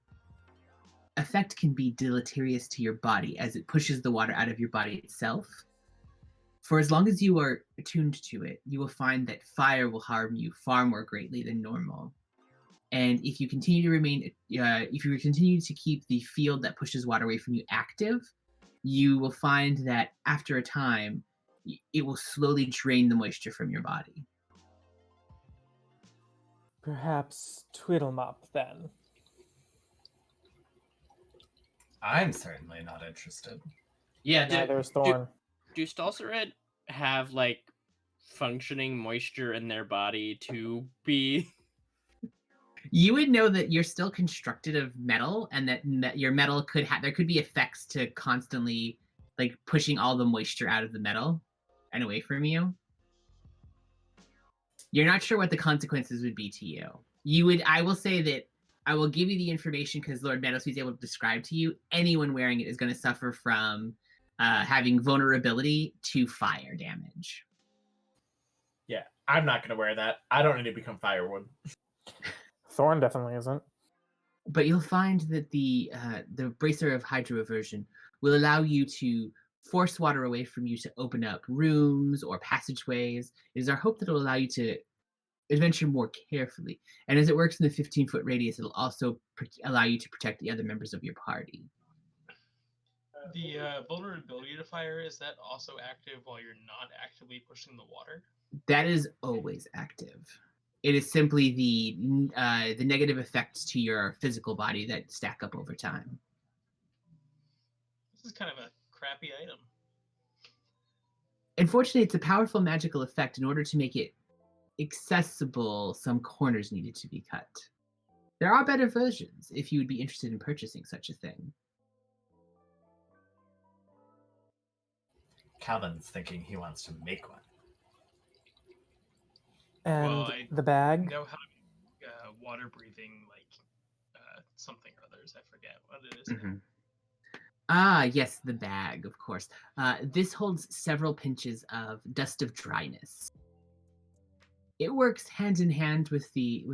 effect can be deleterious to your body as it pushes the water out of your body itself. For as long as you are attuned to it, you will find that fire will harm you far more greatly than normal. And if you continue to keep the field that pushes water away from you active, you will find that after a time, it will slowly drain the moisture from your body. Perhaps Twiddlemop then. I'm certainly not interested. Yeah, Neither is Thorn. do Stalsered have like functioning moisture in their body to be? You would know that you're still constructed of metal, and that your metal there could be effects to constantly like pushing all the moisture out of the metal and away from you. You're not sure what the consequences would be to you. I will say that I will give you the information because Lord Meadowsweet is able to describe to you. Anyone wearing it is going to suffer from having vulnerability to fire damage. Yeah, I'm not going to wear that. I don't need to become firewood. Thorn definitely isn't. But you'll find that the bracer of hydroaversion will allow you to force water away from you to open up rooms or passageways. It is our hope that it will allow you to adventure more carefully. And as it works in the 15-foot radius, it'll also allow you to protect the other members of your party. The vulnerability to fire, is that also active while you're not actively pushing the water? That is always active. It is simply the negative effects to your physical body that stack up over time. This is kind of a crappy item. Unfortunately, it's a powerful magical effect. In order to make it accessible, some corners needed to be cut. There are better versions if you would be interested in purchasing such a thing. Calvin's thinking he wants to make one. And the bag? I know how to make water breathing, like something or others. I forget what it is. Mm-hmm. Ah, yes, the bag, of course. This holds several pinches of dust of dryness. It works hand in hand with the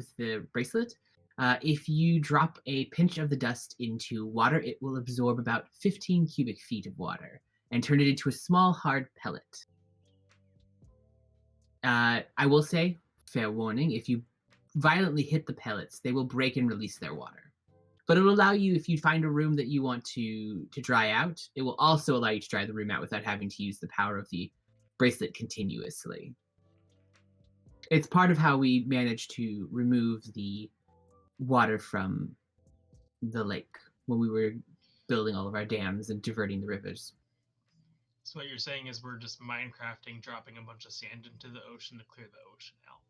bracelet. If you drop a pinch of the dust into water, it will absorb about 15 cubic feet of water and turn it into a small, hard pellet. I will say, fair warning, if you violently hit the pellets, they will break and release their water. But it will allow you, if you find a room that you want to dry out, it will also allow you to dry the room out without having to use the power of the bracelet continuously. It's part of how we managed to remove the water from the lake when we were building all of our dams and diverting the rivers. So what you're saying is we're just Minecrafting, dropping a bunch of sand into the ocean to clear the ocean out.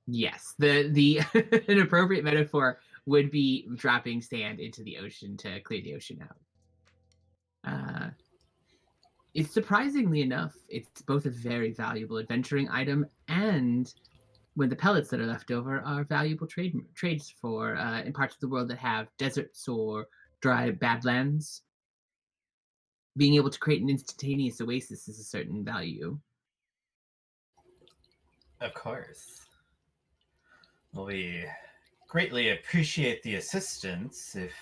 Yes, the an appropriate metaphor would be dropping sand into the ocean to clear the ocean out. It's surprisingly enough, it's both a very valuable adventuring item and when the pellets that are left over are valuable trades for in parts of the world that have deserts or dry badlands. Being able to create an instantaneous oasis is a certain value. Of course. Well, we greatly appreciate the assistance. If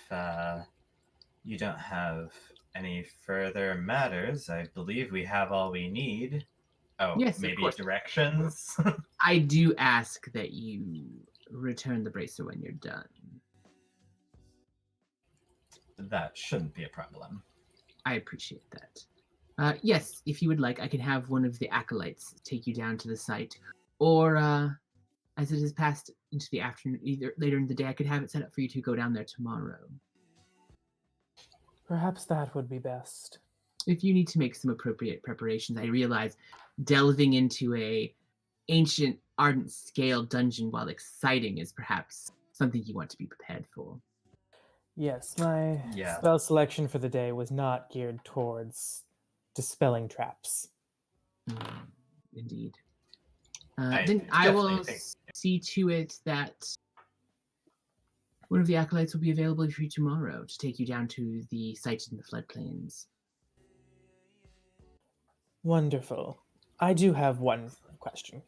you don't have any further matters, I believe we have all we need. Oh, Yes, of maybe course. directions? I do ask that you return the bracer when you're done. That shouldn't be a problem. I appreciate that. Yes, if you would like, I can have one of the acolytes take you down to the site. Or, as it has passed into the afternoon, either later in the day, I could have it set up for you to go down there tomorrow. Perhaps that would be best. If you need to make some appropriate preparations, I realize delving into a ancient ardent scale dungeon, while exciting, is perhaps something you want to be prepared for. Yes, my Yeah. spell selection for the day was not geared towards dispelling traps. Indeed. I Then I will definitely think- see to it that one of the acolytes will be available for you tomorrow to take you down to the site in the floodplains. Wonderful. I do have one question.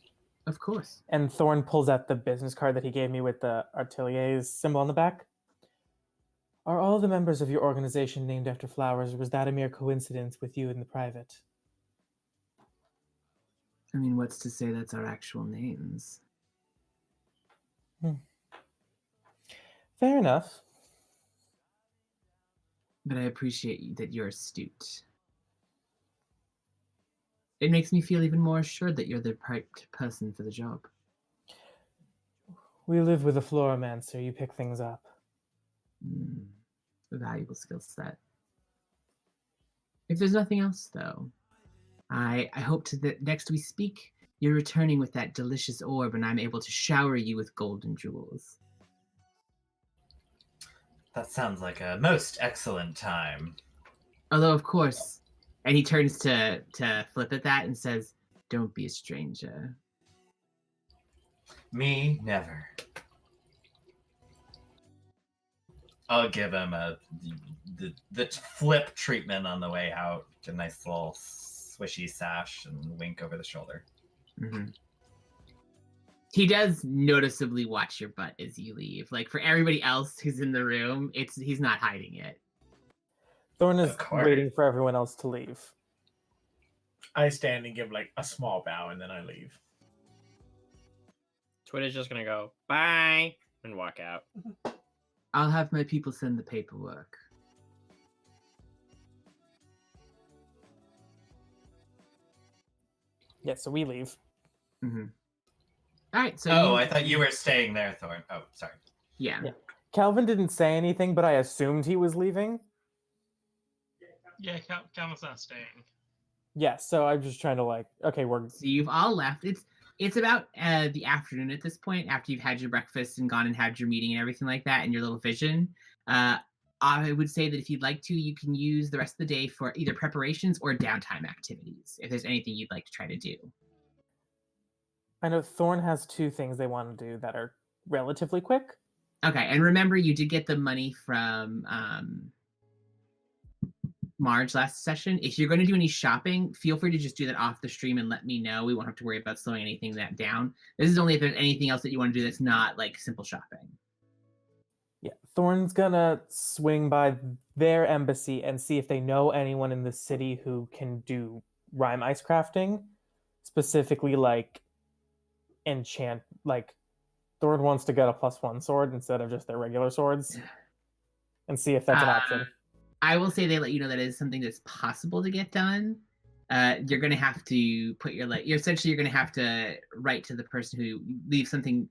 Of course. And Thorn pulls out the business card that he gave me with the Artilier's symbol on the back. Are all the members of your organization named after flowers, or was that a mere coincidence with you in the private? I mean, what's to say that's our actual names? Fair enough. But I appreciate that you're astute. It makes me feel even more assured that you're the right person for the job. We live with a Floramancer. You pick things up. A valuable skill set. If there's nothing else, though, I hope that next we speak, you're returning with that delicious orb and I'm able to shower you with golden jewels. That sounds like a most excellent time. Although, of course, and he turns to flip at that and says, "Don't be a stranger." Me, never. I'll give him the flip treatment on the way out. A nice little swishy sash and wink over the shoulder. Mm-hmm. He does noticeably watch your butt as you leave. Like, for everybody else who's in the room, he's not hiding it. Thorn is Of course. waiting for everyone else to leave. I stand and give like a small bow and then I leave. Twitter's just gonna go bye and walk out. I'll have my people send the paperwork. Yeah, so we leave. Mm-hmm. All right, so I thought you were staying there, Thorn. Oh, sorry. Yeah. Calvin didn't say anything, but I assumed he was leaving. Yeah, Calvin's not staying. Yeah, so I'm just trying to okay, we're... So you've all left. It's about the afternoon at this point, after you've had your breakfast and gone and had your meeting and everything like that, and your little vision. I would say that if you'd like to, you can use the rest of the day for either preparations or downtime activities, if there's anything you'd like to try to do. I know Thorn has 2 things they want to do that are relatively quick. Okay, and remember, you did get the money from Marge last session. If you're going to do any shopping, feel free to just do that off the stream and let me know. We won't have to worry about slowing anything that down. This is only if there's anything else that you want to do that's not like simple shopping. Yeah, Thorn's gonna swing by their embassy and see if they know anyone in the city who can do rhyme ice crafting, specifically enchant. Thorn wants to get a +1 sword instead of just their regular swords, and see if that's an option. I will say they let you know that it is something that's possible to get done. You're going to have to put you're essentially going to have to write to the person who leave something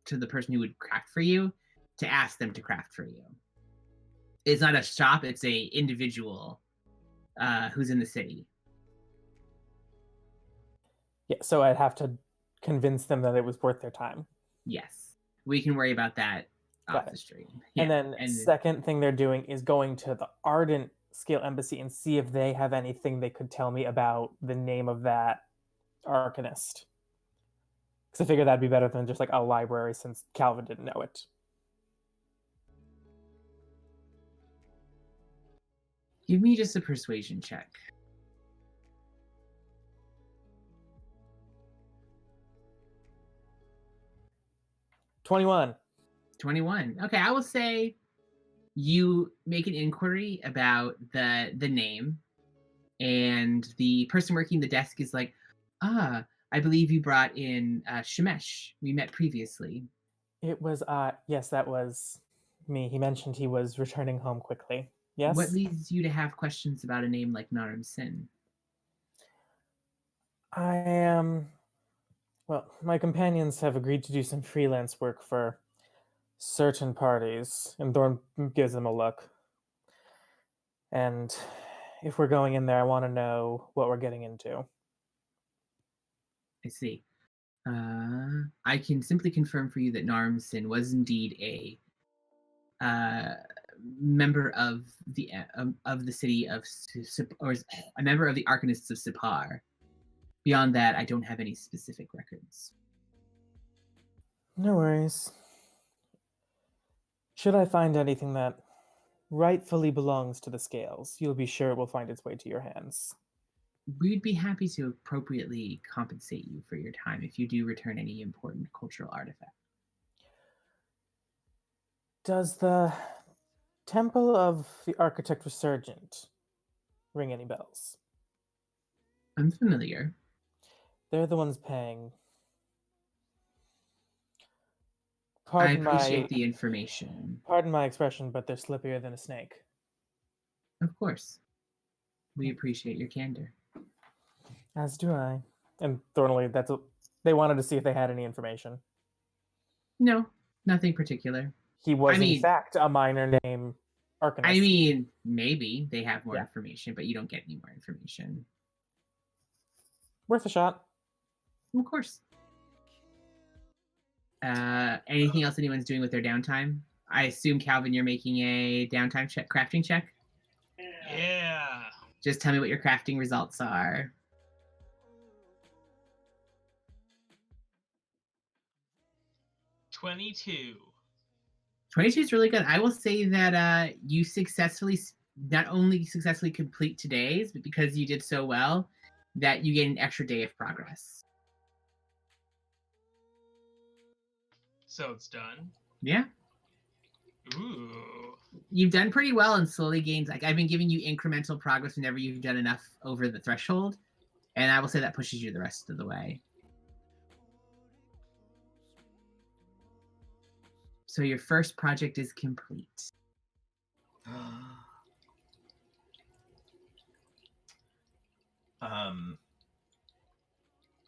to the person who would craft for you to ask them to craft for you. It's not a shop, it's a individual who's in the city. Yeah, so I'd have to convince them that it was worth their time. Yes, we can worry about that Got off it. the stream. And then second thing they're doing is going to the Ardent Scale Embassy and see if they have anything they could tell me about the name of that arcanist. Because I figure that'd be better than just like a library, since Calvin didn't know it. Give me just a persuasion check. 21. 21. Okay, I will say you make an inquiry about the name, and the person working the desk is like, I believe you brought in Shemesh. We met previously. It was, yes, that was me. He mentioned he was returning home quickly. Yes? What leads you to have questions about a name like Naram Sin? I am. Well, my companions have agreed to do some freelance work for certain parties, and Thorn gives them a look. And if we're going in there, I want to know what we're getting into. I see. I can simply confirm for you that Naram Sin was indeed a member of the city of or a member of the Arcanists of Sipar. Beyond that, I don't have any specific records. No worries. Should I find anything that rightfully belongs to the scales, you'll be sure it will find its way to your hands. We'd be happy to appropriately compensate you for your time if you do return any important cultural artifact. Does the Temple of the Architect Resurgent ring any bells? I'm familiar. They're the ones paying. I appreciate the information. Pardon my expression, but they're slippier than a snake. Of course. We appreciate your candor. As do I. And Thornley, they wanted to see if they had any information. No, nothing particular. He was, in fact, a minor name arcanist. I mean, maybe they have more information, but you don't get any more information. Worth a shot. Of course. Anything else anyone's doing with their downtime? I assume, Calvin, you're making a downtime check, crafting check? Yeah. Just tell me what your crafting results are. 22. 22 is really good. I will say that you not only successfully complete today's, but because you did so well, that you get an extra day of progress. So it's done? Yeah. Ooh. You've done pretty well and slowly gained. Like, I've been giving you incremental progress whenever you've done enough over the threshold, and I will say that pushes you the rest of the way. So your first project is complete.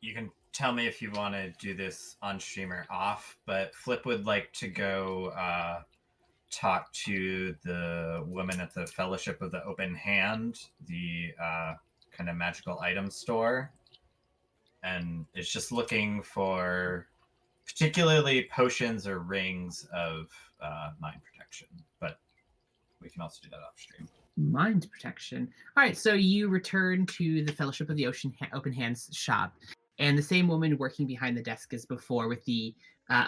You can tell me if you want to do this on stream or off, but Flip would like to go talk to the woman at the Fellowship of the Open Hand, the kind of magical item store, and is just looking for particularly potions or rings of mind protection, but we can also do that off stream. Mind protection. All right, so you return to the Fellowship of the Open Hands shop, and the same woman working behind the desk as before, with the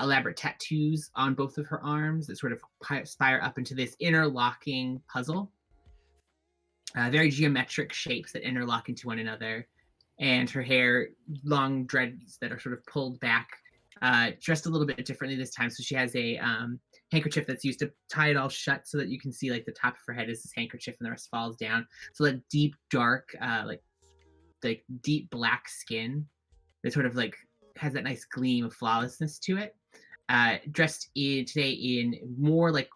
elaborate tattoos on both of her arms that sort of spire up into this interlocking puzzle. Very geometric shapes that interlock into one another, and her hair, long dreads that are sort of pulled back, dressed a little bit differently this time. So she has a handkerchief that's used to tie it all shut so that you can see like the top of her head is this handkerchief and the rest falls down. So that deep, dark, like deep black skin that sort of like has that nice gleam of flawlessness to it. Dressed today in more like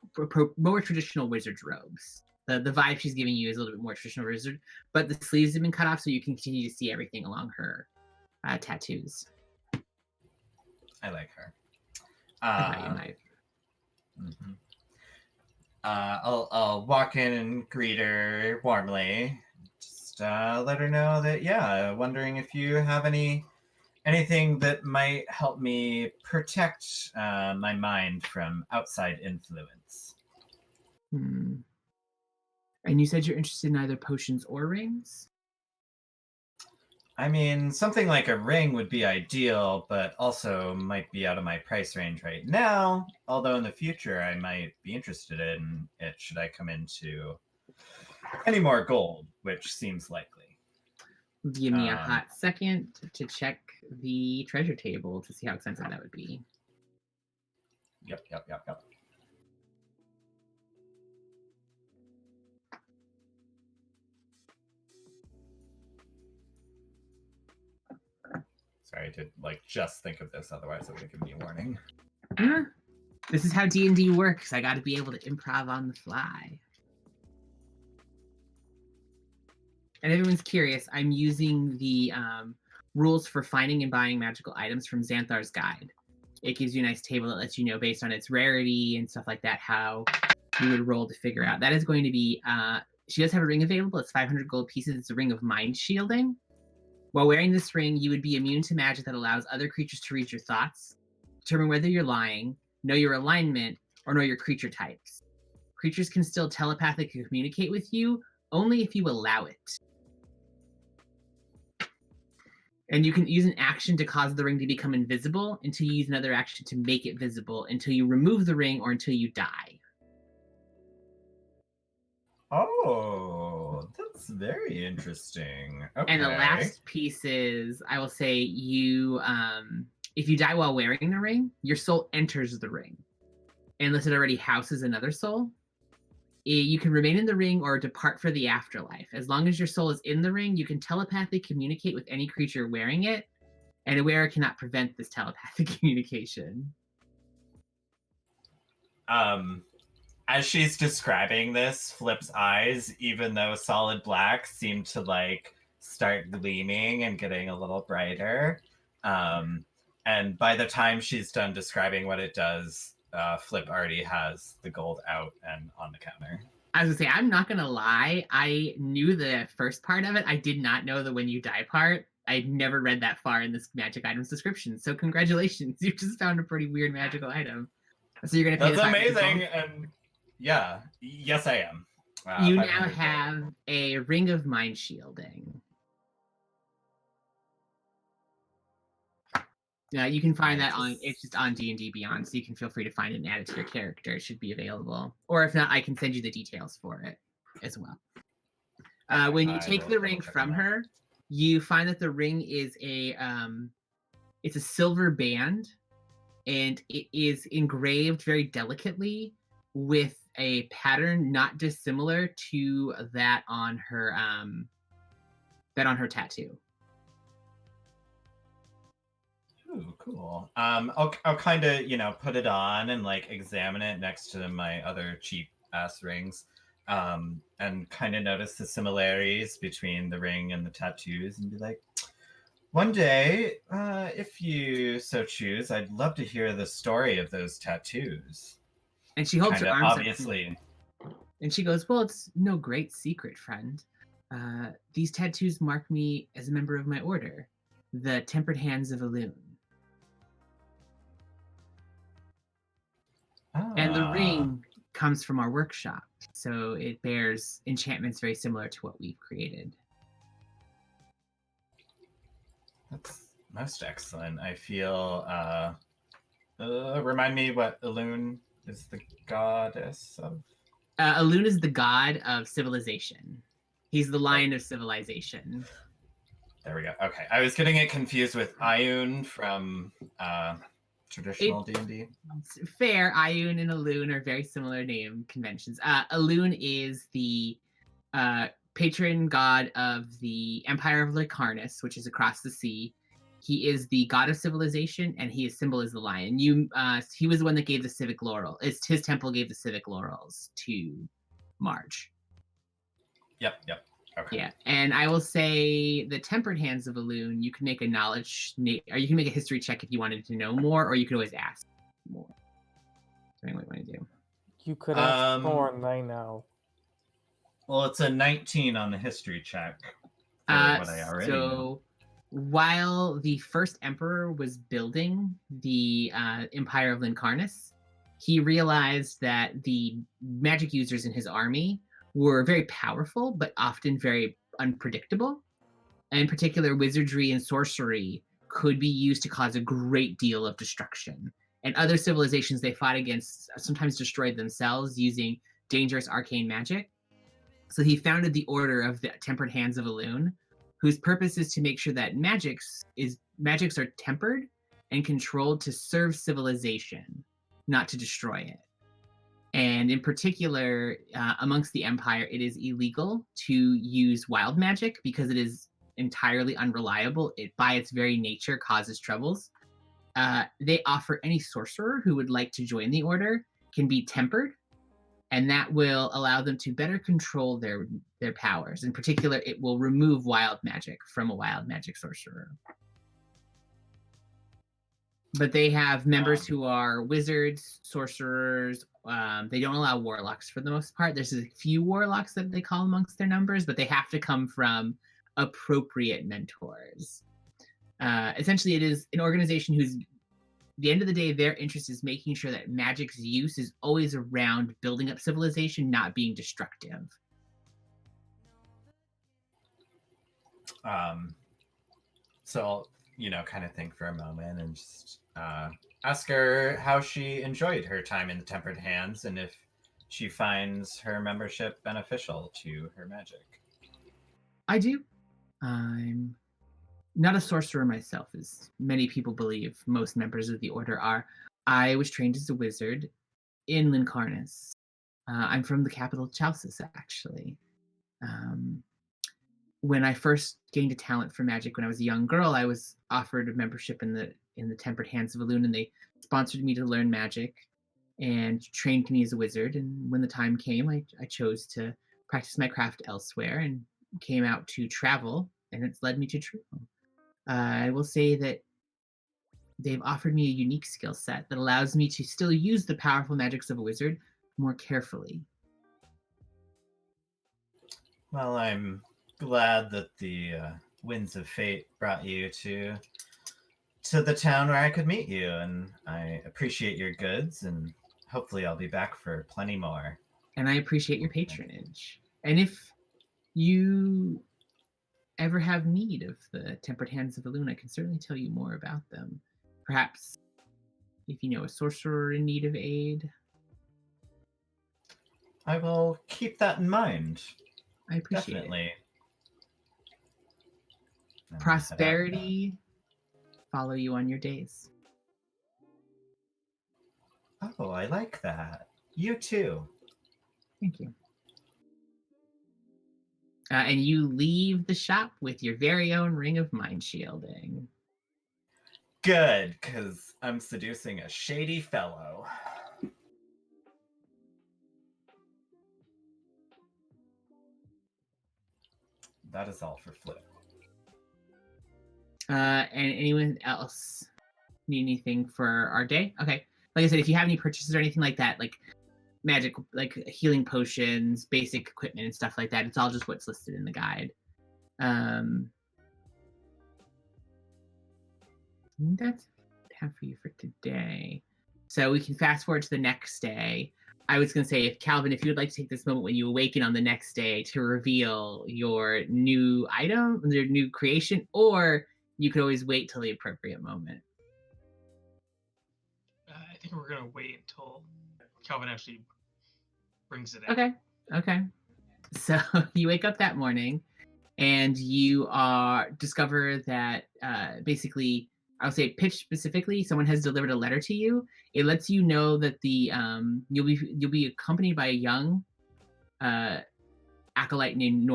more traditional wizard robes. The vibe she's giving you is a little bit more traditional wizard, but the sleeves have been cut off so you can continue to see everything along her tattoos. I like her. I thought you might. Mm-hmm. I'll walk in and greet her warmly. Just let her know that, wondering if you have any anything that might help me protect my mind from outside influence. Hmm. And you said you're interested in either potions or rings? I mean, something like a ring would be ideal, but also might be out of my price range right now. Although in the future, I might be interested in it should I come into any more gold, which seems likely. Give me a hot second to check the treasure table to see how expensive that would be. Yep. Sorry, I did just think of this, otherwise it would have given me a warning. This is how D&D works. I got to be able to improv on the fly. And everyone's curious, I'm using the rules for finding and buying magical items from Xanthar's Guide. It gives you a nice table that lets you know, based on its rarity and stuff like that, how you would roll to figure out. That is going to be, she does have a ring available. It's 500 gold pieces. It's a ring of mind shielding. While wearing this ring, you would be immune to magic that allows other creatures to read your thoughts, determine whether you're lying, know your alignment, or know your creature types. Creatures can still telepathically communicate with you, only if you allow it. And you can use an action to cause the ring to become invisible until you use another action to make it visible, until you remove the ring or until you die. Oh, that's very interesting. Okay. And the last piece is, I will say, you, if you die while wearing the ring, your soul enters the ring, unless it already houses another soul. You can remain in the ring or depart for the afterlife. As long as your soul is in the ring, you can telepathically communicate with any creature wearing it, and a wearer cannot prevent this telepathic communication. As she's describing this, Flip's eyes, even though solid black, seem to start gleaming and getting a little brighter. And by the time she's done describing what it does, Flip already has the gold out and on the counter. I was gonna say, I'm not gonna lie, I knew the first part of it. I did not know the when you die part. I'd never read that far in this magic items description. So congratulations, you just found a pretty weird magical item. So you're gonna pay. That's amazing, and yeah, yes I am. You now have a ring of mind shielding. You can find that on, it's just on D&D Beyond, so you can feel free to find it and add it to your character. It should be available. Or if not, I can send you the details for it as well. When you take the ring from her, you find that the ring is it's a silver band, and it is engraved very delicately with a pattern not dissimilar to that on her tattoo. Ooh, cool. I'll kind of put it on and examine it next to my other cheap ass rings, and kind of notice the similarities between the ring and the tattoos, and be like, one day, if you so choose, I'd love to hear the story of those tattoos. And she holds her arms up, obviously. And she goes, well, it's no great secret, friend. These tattoos mark me as a member of my order, the Tempered Hands of Elune. And the ring comes from our workshop, so it bears enchantments very similar to what we've created. That's most excellent. I feel, remind me what Elune is the goddess of? Elune is the god of civilization. He's the lion of civilization. There we go. Okay, I was getting it confused with Ioun from traditional D&D. Fair. Ioun and Elune are very similar name conventions. Elune is the patron god of the Empire of Lycarnas, which is across the sea. He is the god of civilization, and his symbol is the lion. He was the one that gave the civic laurel. His temple gave the civic laurels to Marge. Yep. Okay. Yeah, and I will say the Tempered Hands of Elune, you can make a or you can make a history check if you wanted to know more, or you could always ask more. Depending what you want to do. You could ask Thorn, I know. Well, it's a 19 on the history check. What I already know. while the first emperor was building the Empire of Lincarnus, he realized that the magic users in his army were very powerful, but often very unpredictable. And in particular, wizardry and sorcery could be used to cause a great deal of destruction. And other civilizations they fought against sometimes destroyed themselves using dangerous arcane magic. So he founded the Order of the Tempered Hands of Elune, whose purpose is to make sure that magics are tempered and controlled to serve civilization, not to destroy it. And in particular, amongst the Empire, it is illegal to use wild magic because it is entirely unreliable. It, by its very nature, causes troubles. They offer any sorcerer who would like to join the order can be tempered, and that will allow them to better control their powers. In particular, it will remove wild magic from a wild magic sorcerer. But they have members who are wizards, sorcerers. They don't allow warlocks for the most part. There's a few warlocks that they call amongst their numbers, but they have to come from appropriate mentors. Essentially, it is an organization whose, at the end of the day, their interest is making sure that magic's use is always around building up civilization, not being destructive. So I'll, kind of think for a moment and just ask her how she enjoyed her time in the Tempered Hands and if she finds her membership beneficial to her magic. I do. I'm not a sorcerer myself, as many people believe most members of the order are. I was trained as a wizard in Lincarnus. I'm from the capital, Chalcis, actually. When I first gained a talent for magic when I was a young girl, I was offered a membership in the Tempered Hands of Elune, and they sponsored me to learn magic and trained me as a wizard. And when the time came, I chose to practice my craft elsewhere and came out to travel, and it's led me to Truehome. I will say that they've offered me a unique skill set that allows me to still use the powerful magics of a wizard more carefully. Well, I'm glad that the winds of fate brought you to the town where I could meet you, and I appreciate your goods, and hopefully I'll be back for plenty more. And I appreciate your patronage. And if you ever have need of the Tempered Hands of Elune, I can certainly tell you more about them. Perhaps if you know a sorcerer in need of aid. I will keep that in mind. I appreciate Definitely. it. Prosperity follow you on your days. Oh, I like that. You too. Thank you. And you leave the shop with your very own ring of mind shielding. Good, because I'm seducing a shady fellow. That is all for Flip. And anyone else need anything for our day? Okay. Like I said, if you have any purchases or anything like that, like magic, like healing potions, basic equipment and stuff like that, it's all just what's listed in the guide. That's what I have for you for today. So we can fast forward to the next day. I was going to say, if Calvin, if you would like to take this moment when you awaken on the next day to reveal your new item, your new creation, or you could always wait till the appropriate moment. I think we're gonna wait until Calvin actually brings it out. Okay. So you wake up that morning, and you discover that basically, I'll say pitch specifically, someone has delivered a letter to you. It lets you know that the you'll be accompanied by a young acolyte named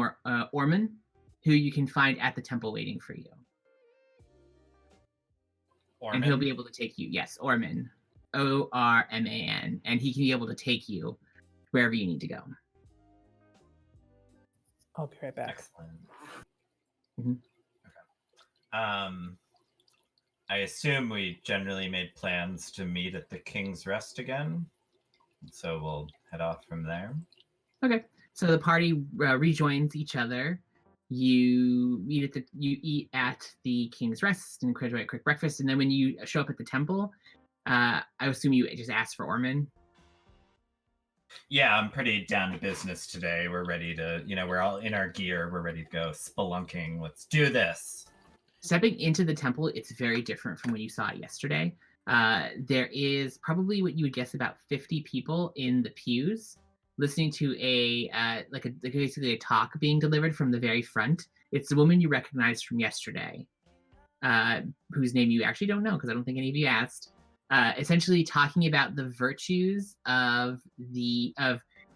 Orman, who you can find at the temple waiting for you. Orman? And he'll be able to take you. Yes, Orman. Orman. And he can be able to take you wherever you need to go. I'll be right back. Excellent. Mhm. Okay. I assume we generally made plans to meet at the King's Rest again, so we'll head off from there. Okay. So the party rejoins each other you eat at the King's Rest and enjoy a quick breakfast, and then when you show up at the temple, I assume you just ask for Orman. Yeah, I'm pretty down to business today. We're ready to, we're all in our gear. We're ready to go spelunking. Let's do this. Stepping into the temple, it's very different from what you saw yesterday. There is probably what you would guess about 50 people in the pews listening to basically a talk being delivered from the very front. It's the woman you recognized from yesterday, whose name you actually don't know because I don't think any of you asked. Essentially talking about the virtues of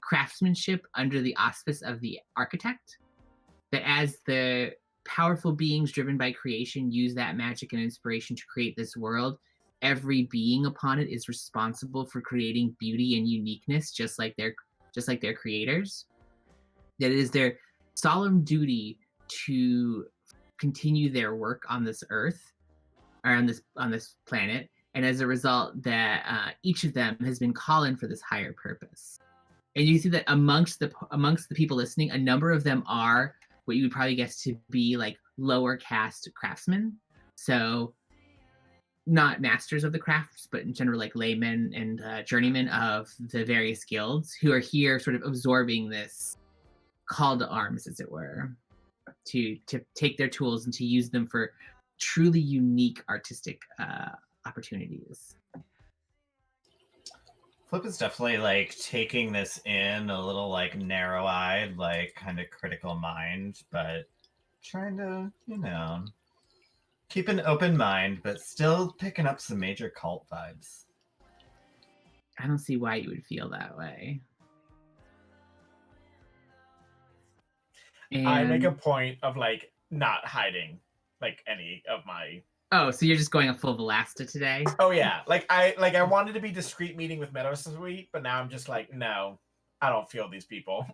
craftsmanship under the auspice of the architect. That as the powerful beings driven by creation use that magic and inspiration to create this world, every being upon it is responsible for creating beauty and uniqueness, just like their creators. That it is their solemn duty to continue their work on this earth, or on this planet, and as a result, that each of them has been calling for this higher purpose. And you see that amongst the people listening, a number of them are what you would probably guess to be like lower caste craftsmen. So not masters of the crafts, but in general like laymen and journeymen of the various guilds who are here sort of absorbing this call to arms, as it were, to take their tools and to use them for truly unique artistic opportunities. Flip is definitely like taking this in a little like narrow-eyed, like kind of critical mind, but trying to, keep an open mind, but still picking up some major cult vibes. I don't see why you would feel that way. I make a And point of like not hiding like any of my. oh, so you're just going a full Velasta today? Oh yeah, I wanted to be discreet meeting with Meadowsweet, but now I'm just like, no, I don't feel these people.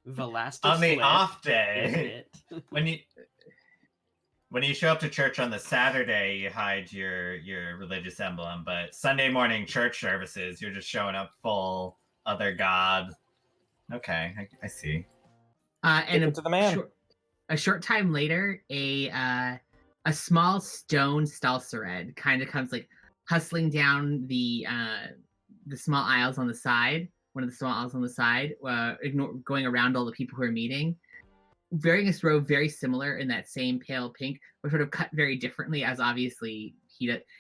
Velasta On the slip, off is day, it? when you show up to church on the Saturday, you hide your religious emblem, but Sunday morning church services, you're just showing up full other god. Okay, I see. And to the man. A short time later, a small stone stalsered kind of comes like hustling down the small aisles on the side, one of the small aisles on the side, going around all the people who are meeting, wearing a robe very similar in that same pale pink, but sort of cut very differently, as obviously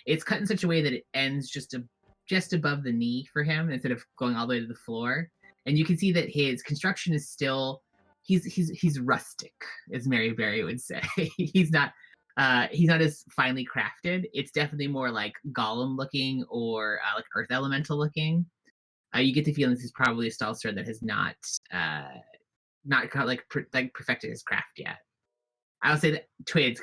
it's cut in such a way that it ends just above the knee for him instead of going all the way to the floor. And you can see that his construction is still he's rustic, as Mary Berry would say. He's not as finely crafted. It's definitely more like golem looking or like earth elemental looking. You get the feeling this is probably a Stalster that has not perfected his craft yet. I would say that Twids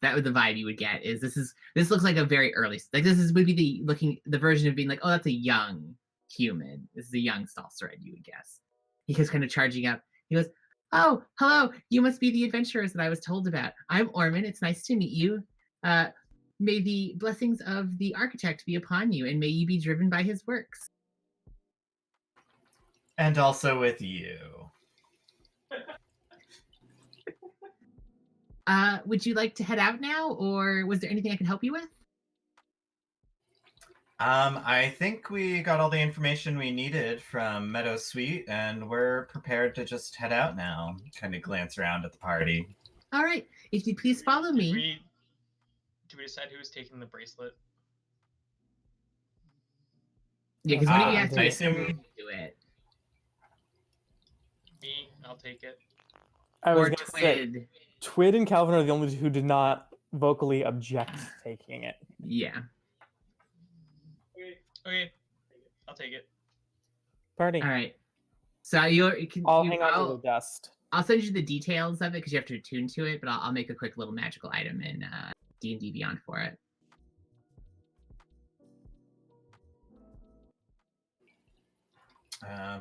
that was the vibe you would get. This looks like a very early, like would be the version of being like, oh, that's a young human. This is a young Stalster, you would guess. He goes kind of charging up. He goes, oh, hello, you must be the adventurers that I was told about. I'm Orman, it's nice to meet you. May the blessings of the architect be upon you, and may you be driven by his works. And also with you. Would you like to head out now, or was there anything I can help you with? I think we got all the information we needed from Meadowsweet, and we're prepared to just head out now. Kind of glance around at the party. All right. If you please follow me. Did we decide who was taking the bracelet? Yeah, because one of you I has to assume- do it. Me, I'll take it. I was Or gonna say, Twid. Twid and Calvin are the only who did not vocally object to taking it. Yeah. Okay, I'll take it. Party. All right. So I'll hang on to the dust. I'll send you the details of it because you have to attune to it, but I'll make a quick little magical item in D&D Beyond for it.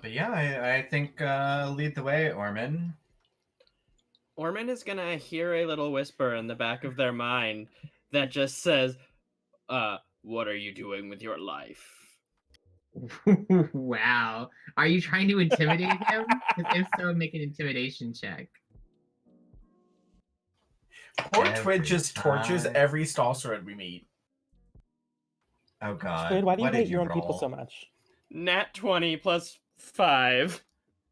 But yeah, I think lead the way, Orman. Orman is gonna hear a little whisper in the back of their mind that just says, what are you doing with your life? Wow. Are you trying to intimidate him? Because if so, make an intimidation check. Poor Every Twid just tortures time. every Stalserid we meet. Oh god. Twid, why do you what hate did your you own people roll? so much? Nat 20 plus 5.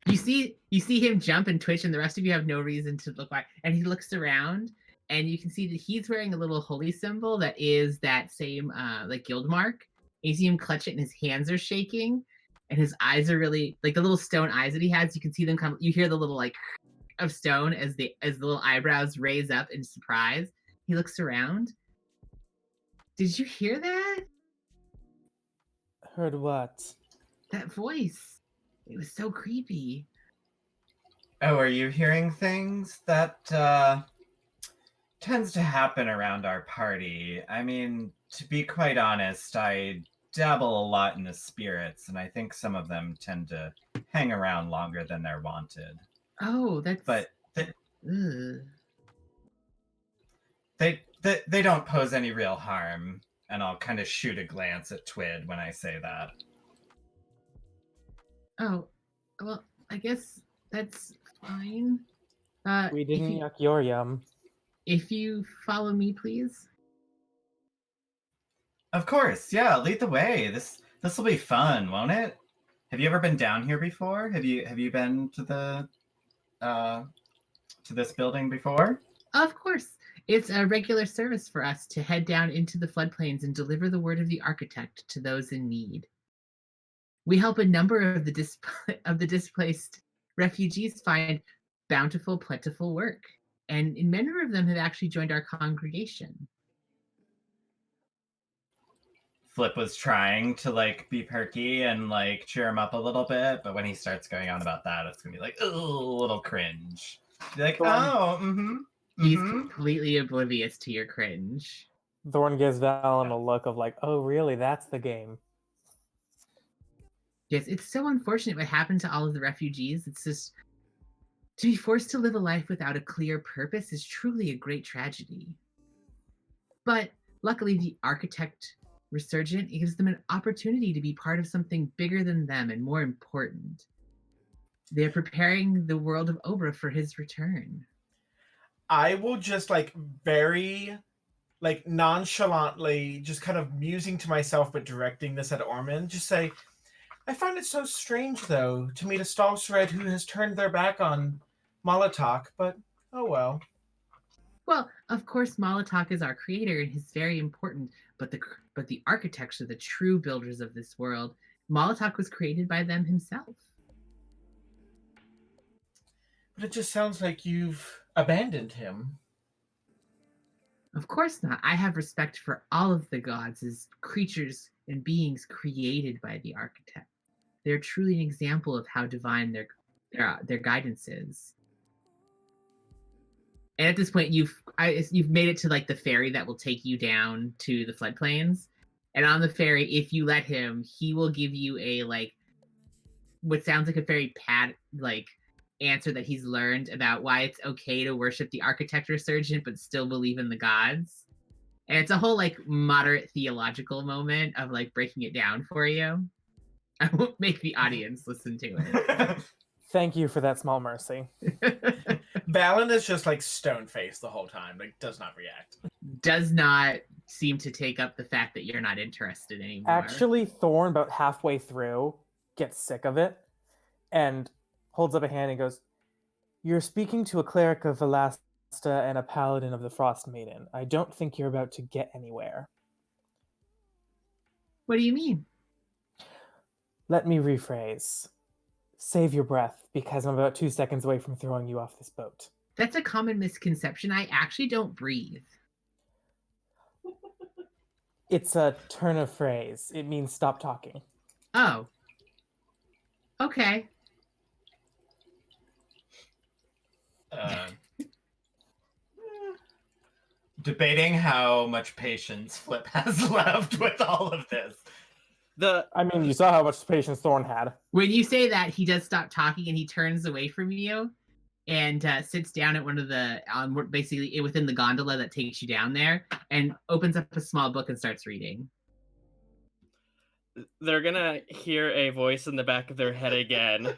You see him jump and twitch, and the rest of you have no reason to look back. And he looks around, and you can see that he's wearing a little holy symbol that is that same like guild mark. And you see him clutch it, and his hands are shaking, and his eyes are really like the little stone eyes that he has. You can see them come. You hear the little like of stone as the little eyebrows raise up in surprise. He looks around. Did you hear that? Heard what? That voice. It was so creepy. Oh, are you hearing things? That tends to happen around our party. I mean, to be quite honest, I dabble a lot in the spirits, and I think some of them tend to hang around longer than they're wanted. Oh, that's. But Ugh. they don't pose any real harm, and I'll kind of shoot a glance at Twid when I say that. Oh, well, I guess that's fine. We didn't yuck your yum. If you follow me, please. Of course, yeah. Lead the way. This will be fun, won't it? Have you ever been down here before? Have you been to the to this building before? Of course. It's a regular service for us to head down into the floodplains and deliver the word of the architect to those in need. We help a number of the displaced refugees find bountiful, plentiful work, and many of them have actually joined our congregation. Flip was trying to like be perky and like cheer him up a little bit, but when he starts going on about that, it's gonna be like, oh, a little cringe. Be like, oh, He's completely oblivious to your cringe. Thorn gives Valen a look of like, oh, really? That's the game. Yes, it's so unfortunate what happened to all of the refugees. It's just to be forced to live a life without a clear purpose is truly a great tragedy. But luckily, the architect resurgent gives them an opportunity to be part of something bigger than them and more important. They're preparing the world of Obra for his return. I will just like very like nonchalantly, just kind of musing to myself but directing this at Ormond, just say, I find it so strange, though, to meet a Stalserid who has turned their back on Molotok, but oh well. Well, of course, Molotok is our creator and he's very important, but the architects are the true builders of this world. Molotok was created by them himself. But it just sounds like you've abandoned him. Of course not. I have respect for all of the gods as creatures and beings created by the architect. They're truly an example of how divine their guidance is. And at this point, you've made it to like the ferry that will take you down to the floodplains. And on the ferry, if you let him, he will give you a like what sounds like a very answer that he's learned about why it's okay to worship the architect resurgent but still believe in the gods. And it's a whole like moderate theological moment of like breaking it down for you. I won't make the audience listen to it. Thank you for that small mercy. Valen is just like stone-faced the whole time, like does not react. Does not seem to take up the fact that you're not interested anymore. Actually, Thorn, about halfway through, gets sick of it and holds up a hand and goes, You're speaking to a cleric of Velasta and a paladin of the Frost Maiden. I don't think you're about to get anywhere. What do you mean? Let me rephrase. Save your breath, because I'm about 2 seconds away from throwing you off this boat. That's a common misconception. I actually don't breathe. It's a turn of phrase. It means stop talking. Oh. Okay. Debating how much patience Flip has left with all of this. I mean, you saw how much patience Thorn had. When you say that, he does stop talking and he turns away from you and sits down at one of the basically within the gondola that takes you down there and opens up a small book and starts reading. They're gonna hear a voice in the back of their head again,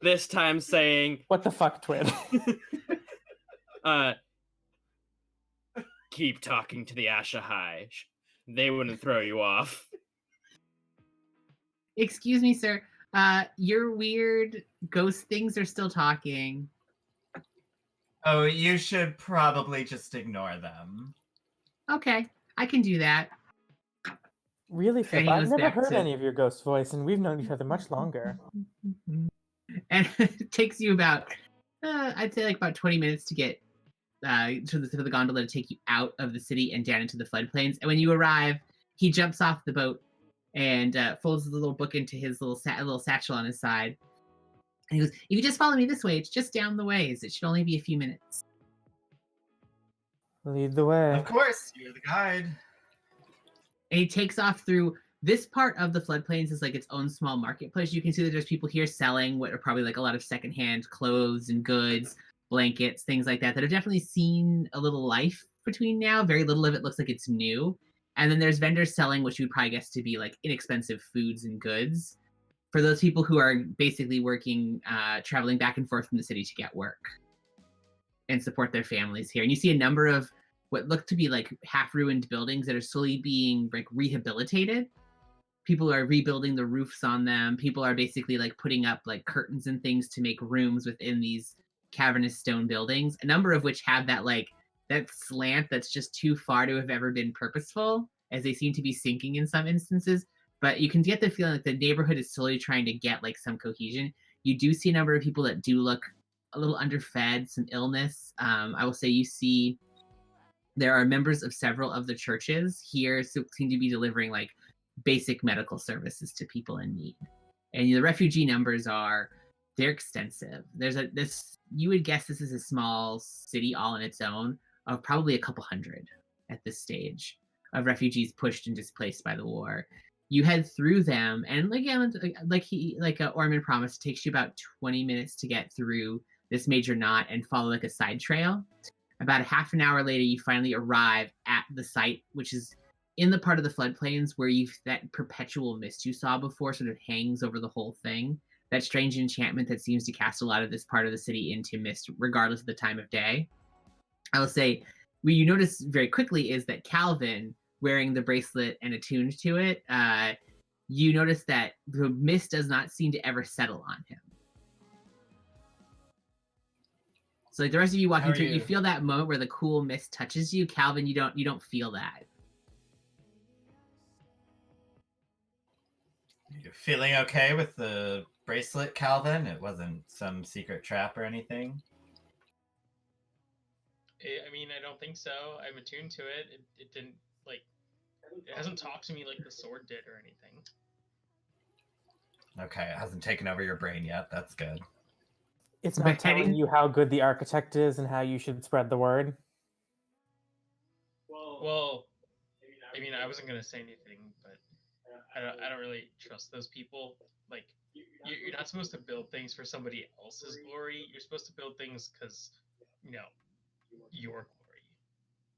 this time saying, What the fuck, Twin? keep talking to the Ashahai. They wouldn't throw you off. Excuse me, sir. Your weird ghost things are still talking. Oh, you should probably just ignore them. Okay, I can do that. Really, Flip? And he I've goes never back heard to- any of your ghost voice, and we've known each other much longer. And it takes you about, I'd say like about 20 minutes to get to the gondola to take you out of the city and down into the floodplains. And when you arrive, he jumps off the boat and folds the little book into his little satchel on his side. And he goes, "If you just follow me this way, it's just down the ways. It should only be a few minutes." Lead the way. Of course, you're the guide. And he takes off through this part of the floodplains is like its own small marketplace. You can see that there's people here selling what are probably like a lot of secondhand clothes and goods, blankets, things like that have definitely seen a little life between now. Very little of it looks like it's new. And then there's vendors selling what you would probably guess to be like inexpensive foods and goods for those people who are basically working, traveling back and forth from the city to get work and support their families here. And you see a number of what look to be like half-ruined buildings that are slowly being like rehabilitated. People are rebuilding the roofs on them. People are basically like putting up like curtains and things to make rooms within these cavernous stone buildings, a number of which have that like that slant that's just too far to have ever been purposeful, as they seem to be sinking in some instances. But you can get the feeling like the neighborhood is slowly trying to get like some cohesion. You do see a number of people that do look a little underfed, some illness. I will say you see there are members of several of the churches here seem to be delivering like basic medical services to people in need. And the refugee numbers they're extensive. You would guess this is a small city all on its own of probably a couple hundred at this stage of refugees pushed and displaced by the war. You head through them, and again, like Orman promised, it takes you about 20 minutes to get through this major knot and follow like a side trail. About a half an hour later, you finally arrive at the site, which is in the part of the floodplains where that perpetual mist you saw before sort of hangs over the whole thing. That strange enchantment that seems to cast a lot of this part of the city into mist, regardless of the time of day. I will say, what you notice very quickly is that Calvin, wearing the bracelet and attuned to it, you notice that the mist does not seem to ever settle on him. So like the rest of you walking through, you feel that moment where the cool mist touches you. Calvin, you don't feel that. You feeling okay with the bracelet, Calvin? It wasn't some secret trap or anything? I mean, I don't think so. I'm attuned to it. It didn't, like, it hasn't talked to me like the sword did or anything. Okay, it hasn't taken over your brain yet. That's good. It's not telling you how good the architect is and how you should spread the word. Well, I mean, I wasn't gonna say anything, but I don't really trust those people. Like, you're not supposed to build things for somebody else's glory. You're supposed to build things because, your glory.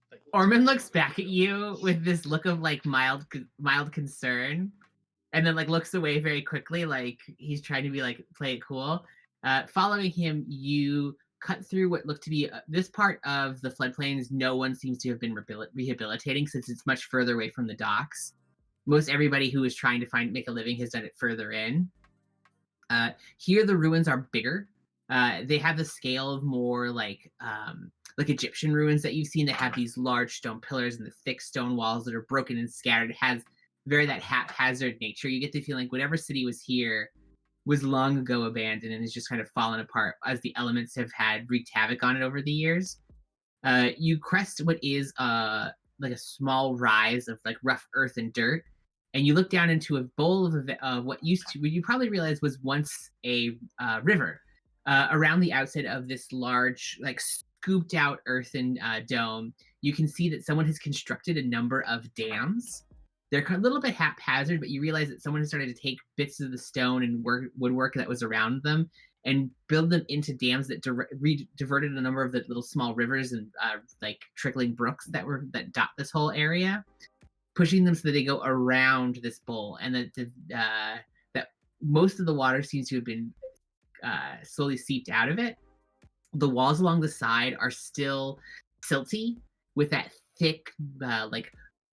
Like, Orman looks back at you with this look of like mild concern, and then like looks away very quickly, like he's trying to be like play it cool. Following him, you cut through what looked to be this part of the floodplains. No one seems to have been rehabilitating since it's much further away from the docks. Most everybody who is trying to make a living has done it further in. Here, the ruins are bigger. They have the scale of more like Egyptian ruins that you've seen that have these large stone pillars and the thick stone walls that are broken and scattered. It has very that haphazard nature. You get the feeling whatever city was here was long ago abandoned and has just kind of fallen apart as the elements have had wreaked havoc on it over the years. You crest what is like a small rise of like rough earth and dirt, and you look down into a bowl of what you probably realize was once a river. Around the outside of this large, like scooped out earthen dome, you can see that someone has constructed a number of dams. They're a little bit haphazard, but you realize that someone has started to take bits of the stone and woodwork that was around them and build them into dams that diverted a number of the little small rivers and like trickling brooks that dot this whole area, pushing them so that they go around this bowl, and that most of the water seems to have been slowly seeped out of it. The walls along the side are still silty with that thick, like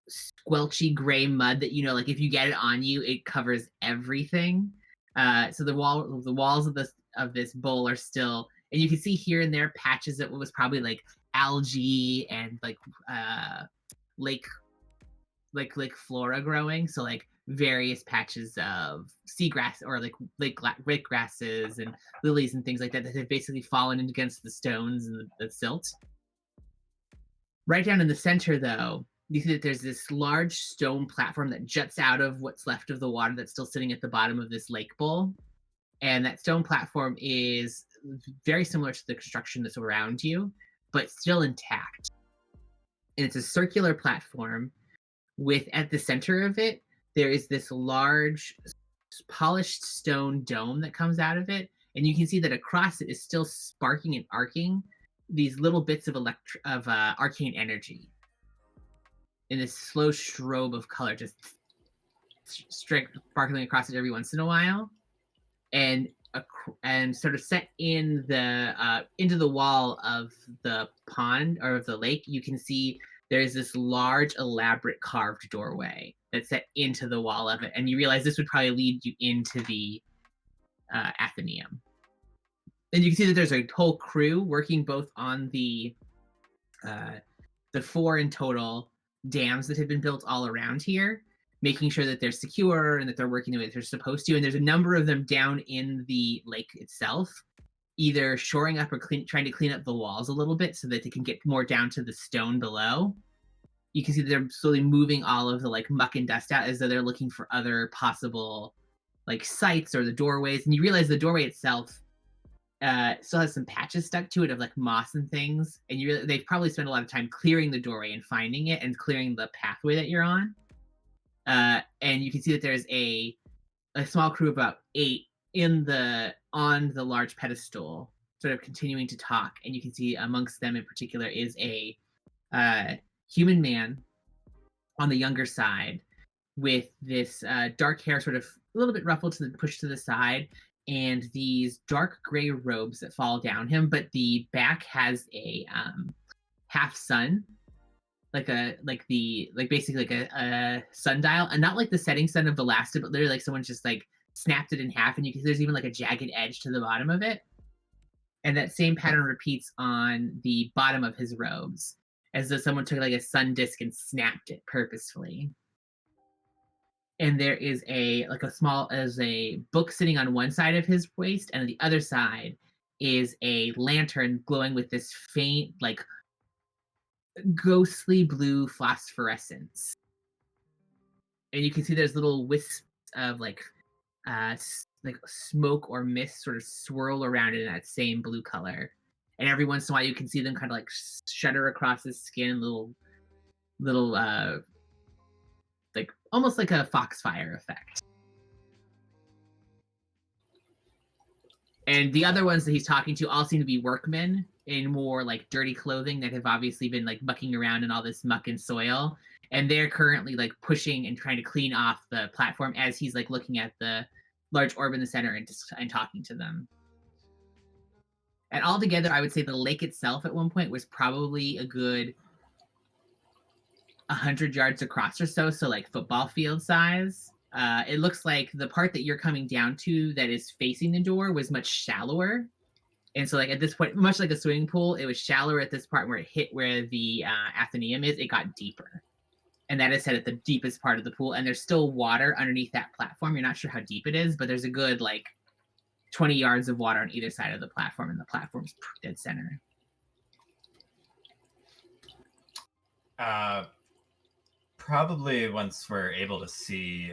squelchy gray mud that like if you get it on you, it covers everything. So the walls of this bowl are still, and you can see here and there patches that was probably like algae and like lake flora growing. So like various patches of seagrass or like lake grasses and lilies and things like that have basically fallen against the stones and the silt. Right down in the center, though, you see that there's this large stone platform that juts out of what's left of the water that's still sitting at the bottom of this lake bowl. And that stone platform is very similar to the construction that's around you, but still intact. And it's a circular platform with, at the center of it, there is this large polished stone dome that comes out of it. And you can see that across it is still sparking and arcing these little bits of arcane energy in this slow strobe of color, just sparkling across it every once in a while, and sort of set in the into the wall of the pond or of the lake. You can see there's this large, elaborate carved doorway that's set into the wall of it, and you realize this would probably lead you into the Athenaeum. And you can see that there's a whole crew working both on the 4 in total dams that have been built all around here, making sure that they're secure and that they're working the way that they're supposed to. And there's a number of them down in the lake itself, either shoring up or trying to clean up the walls a little bit so that they can get more down to the stone below. You can see that they're slowly moving all of the like muck and dust out as though they're looking for other possible like sites or the doorways. And you realize the doorway itself still has some patches stuck to it of like moss and things, and they've probably spent a lot of time clearing the doorway and finding it and clearing the pathway that you're on. And you can see that there's a small crew of about 8 on the large pedestal, sort of continuing to talk. And you can see amongst them in particular is a human man on the younger side with this dark hair sort of a little bit ruffled pushed to the side, and these dark gray robes that fall down him, but the back has a half sun, basically like a sundial, and not like the setting sun of Velasta, but literally like someone just like snapped it in half, and you can there's even like a jagged edge to the bottom of it. And that same pattern repeats on the bottom of his robes, as though someone took like a sun disk and snapped it purposefully. And there is a book sitting on one side of his waist, and on the other side is a lantern glowing with this faint, like ghostly blue phosphorescence. And you can see there's little wisps of like smoke or mist sort of swirl around it in that same blue color. And every once in a while you can see them kind of like shudder across his skin, little like almost like a foxfire effect. And the other ones that he's talking to all seem to be workmen in more like dirty clothing that have obviously been like mucking around in all this muck and soil. And they're currently like pushing and trying to clean off the platform as he's like looking at the large orb in the center and talking to them. And altogether, I would say the lake itself at one point was probably a good 100 yards across or so like football field size. It looks like the part that you're coming down to that is facing the door was much shallower. And so like at this point, much like a swimming pool, it was shallower at this part where it hit where the Athenaeum is, it got deeper. And that is set at the deepest part of the pool. And there's still water underneath that platform. You're not sure how deep it is, but there's a good like 20 yards of water on either side of the platform, and the platform's dead center. Probably once we're able to see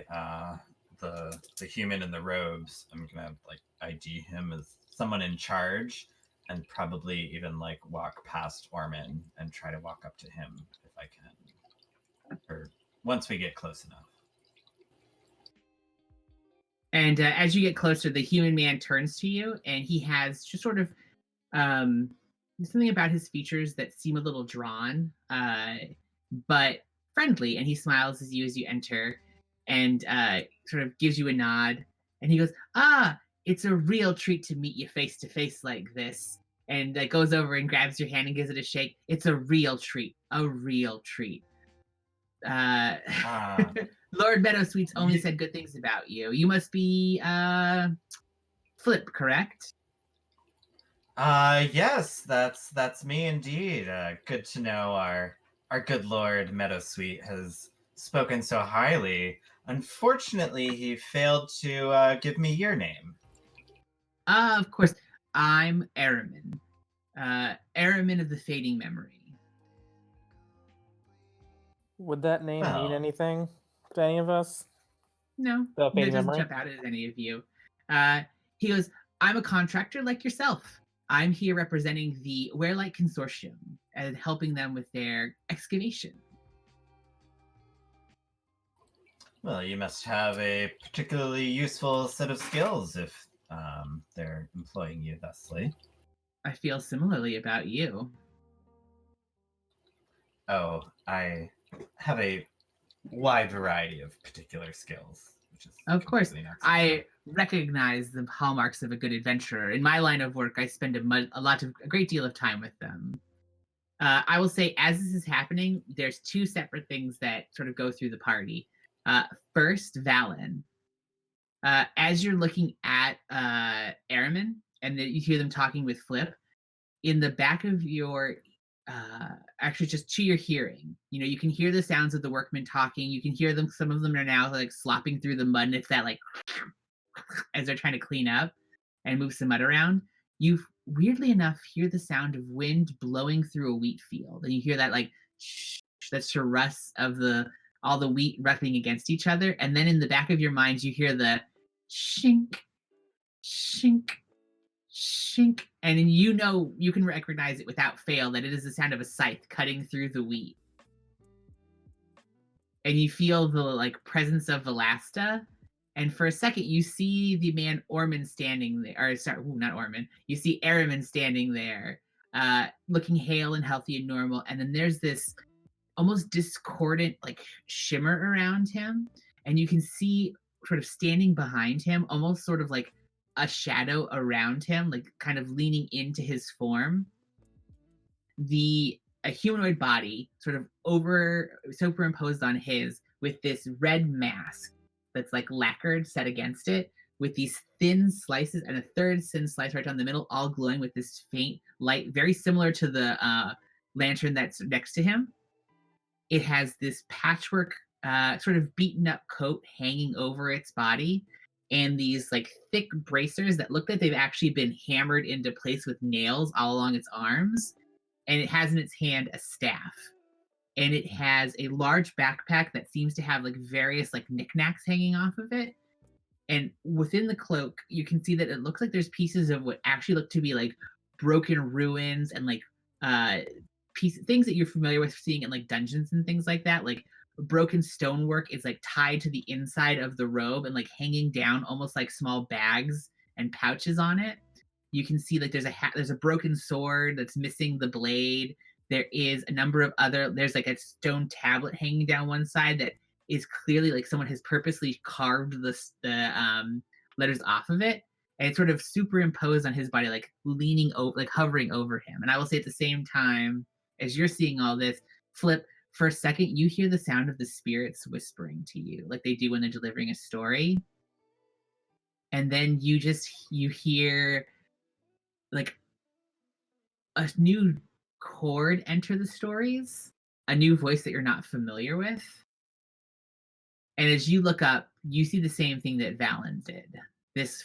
the human in the robes, I'm gonna like ID him as someone in charge, and probably even like walk past Orman and try to walk up to him if I can, or once we get close enough. And as you get closer, the human man turns to you, and he has just sort of something about his features that seem a little drawn, but friendly. And he smiles as you enter, and sort of gives you a nod. And he goes, "Ah, it's a real treat to meet you face to face like this. and like goes over and grabs your hand and gives it a shake. It's a real treat. A real treat. Ah. Lord Meadowsweet's only Ye- said good things about you. You must be Flip, correct? Yes, that's me indeed. Good to know our good Lord Meadowsweet has spoken so highly. Unfortunately, he failed to give me your name. Of course. I'm Aramin. Aramin of the Fading Memory. Would that name mean Well. anything to any of us? No, The that fading doesn't memory? jump out at any of you. He goes, I'm a contractor like yourself. I'm here representing the Warelight Consortium and helping them with their excavation. Well, you must have a particularly useful set of skills if they're employing you thusly. I feel similarly about you. Oh, I have a wide variety of particular skills, which is Of course, completely not I recognize the hallmarks of a good adventurer. In my line of work, I spend a great deal of time with them. I will say, as this is happening, there's two separate things that sort of go through the party. First, Valen. As you're looking at Aramin, and you hear them talking with Flip, in the back of your actually just to your hearing, you can hear the sounds of the workmen talking. You can hear them. Some of them are now like slopping through the mud, and it's that like as they're trying to clean up and move some mud around. You weirdly enough hear the sound of wind blowing through a wheat field, and you hear that like that's the rust of all the wheat rubbing against each other. And then in the back of your mind, you hear the shink, shink, shink, and then you can recognize it without fail that it is the sound of a scythe cutting through the wheat. And you feel the like presence of Velasta. And for a second, you see the man Orman standing there, or sorry, not Orman. You see Aramin standing there, looking hale and healthy and normal. And then there's this almost discordant like shimmer around him, and you can see sort of standing behind him, almost sort of like a shadow around him, like kind of leaning into his form. A humanoid body sort of superimposed on his with this red mask that's like lacquered set against it with these thin slices and a third thin slice right down the middle, all glowing with this faint light, very similar to the lantern that's next to him. It has this patchwork, sort of beaten up coat hanging over its body, and these like thick bracers that look like they've actually been hammered into place with nails all along its arms. And it has in its hand a staff. And it has a large backpack that seems to have like various like knickknacks hanging off of it. And within the cloak, you can see that it looks like there's pieces of what actually look to be like broken ruins and like things that you're familiar with seeing in like dungeons and things like that. Like broken stonework is like tied to the inside of the robe and like hanging down almost like small bags and pouches on it. You can see like there's a broken sword that's missing the blade. There is a number of there's like a stone tablet hanging down one side that is clearly like someone has purposely carved the letters off of it, and it's sort of superimposed on his body, like leaning over, like hovering over him. And I will say at the same time, as you're seeing all this, Flip, for a second, you hear the sound of the spirits whispering to you, like they do when they're delivering a story. And then you hear like a new chord enter the stories, a new voice that you're not familiar with. And as you look up, you see the same thing that Valen did. This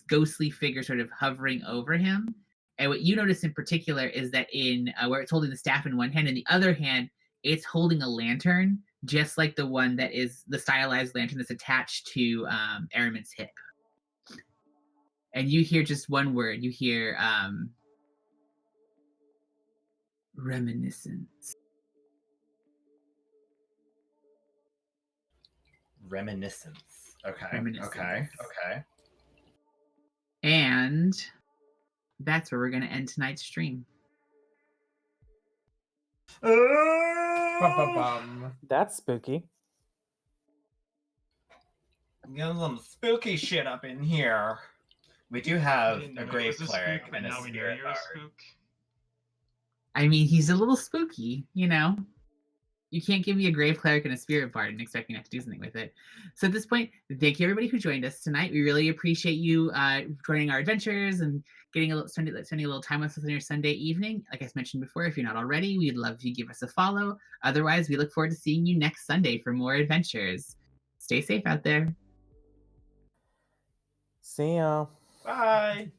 ghostly figure sort of hovering over him. And what you notice in particular is that in where it's holding the staff in one hand, in the other hand, it's holding a lantern, just like the one that is the stylized lantern that's attached to Aramin's hip. And you hear just one word. You hear reminiscence. Reminiscence. Okay. Reminiscence. Okay. And that's where we're going to end tonight's stream. Bum. That's spooky. Got some spooky shit up in here. We do I have didn't a know it grave was cleric spook, but and a now we know spirit you're a bard. spook. I mean, he's a little spooky, you know. You can't give me a grave cleric and a spirit bard and expect me not to do something with it. So at this point, thank you everybody who joined us tonight. We really appreciate you joining our adventures and spending a little time with us on your Sunday evening. Like I mentioned before, if you're not already, we'd love if you give us a follow. Otherwise, we look forward to seeing you next Sunday for more adventures. Stay safe out there. See ya. Bye.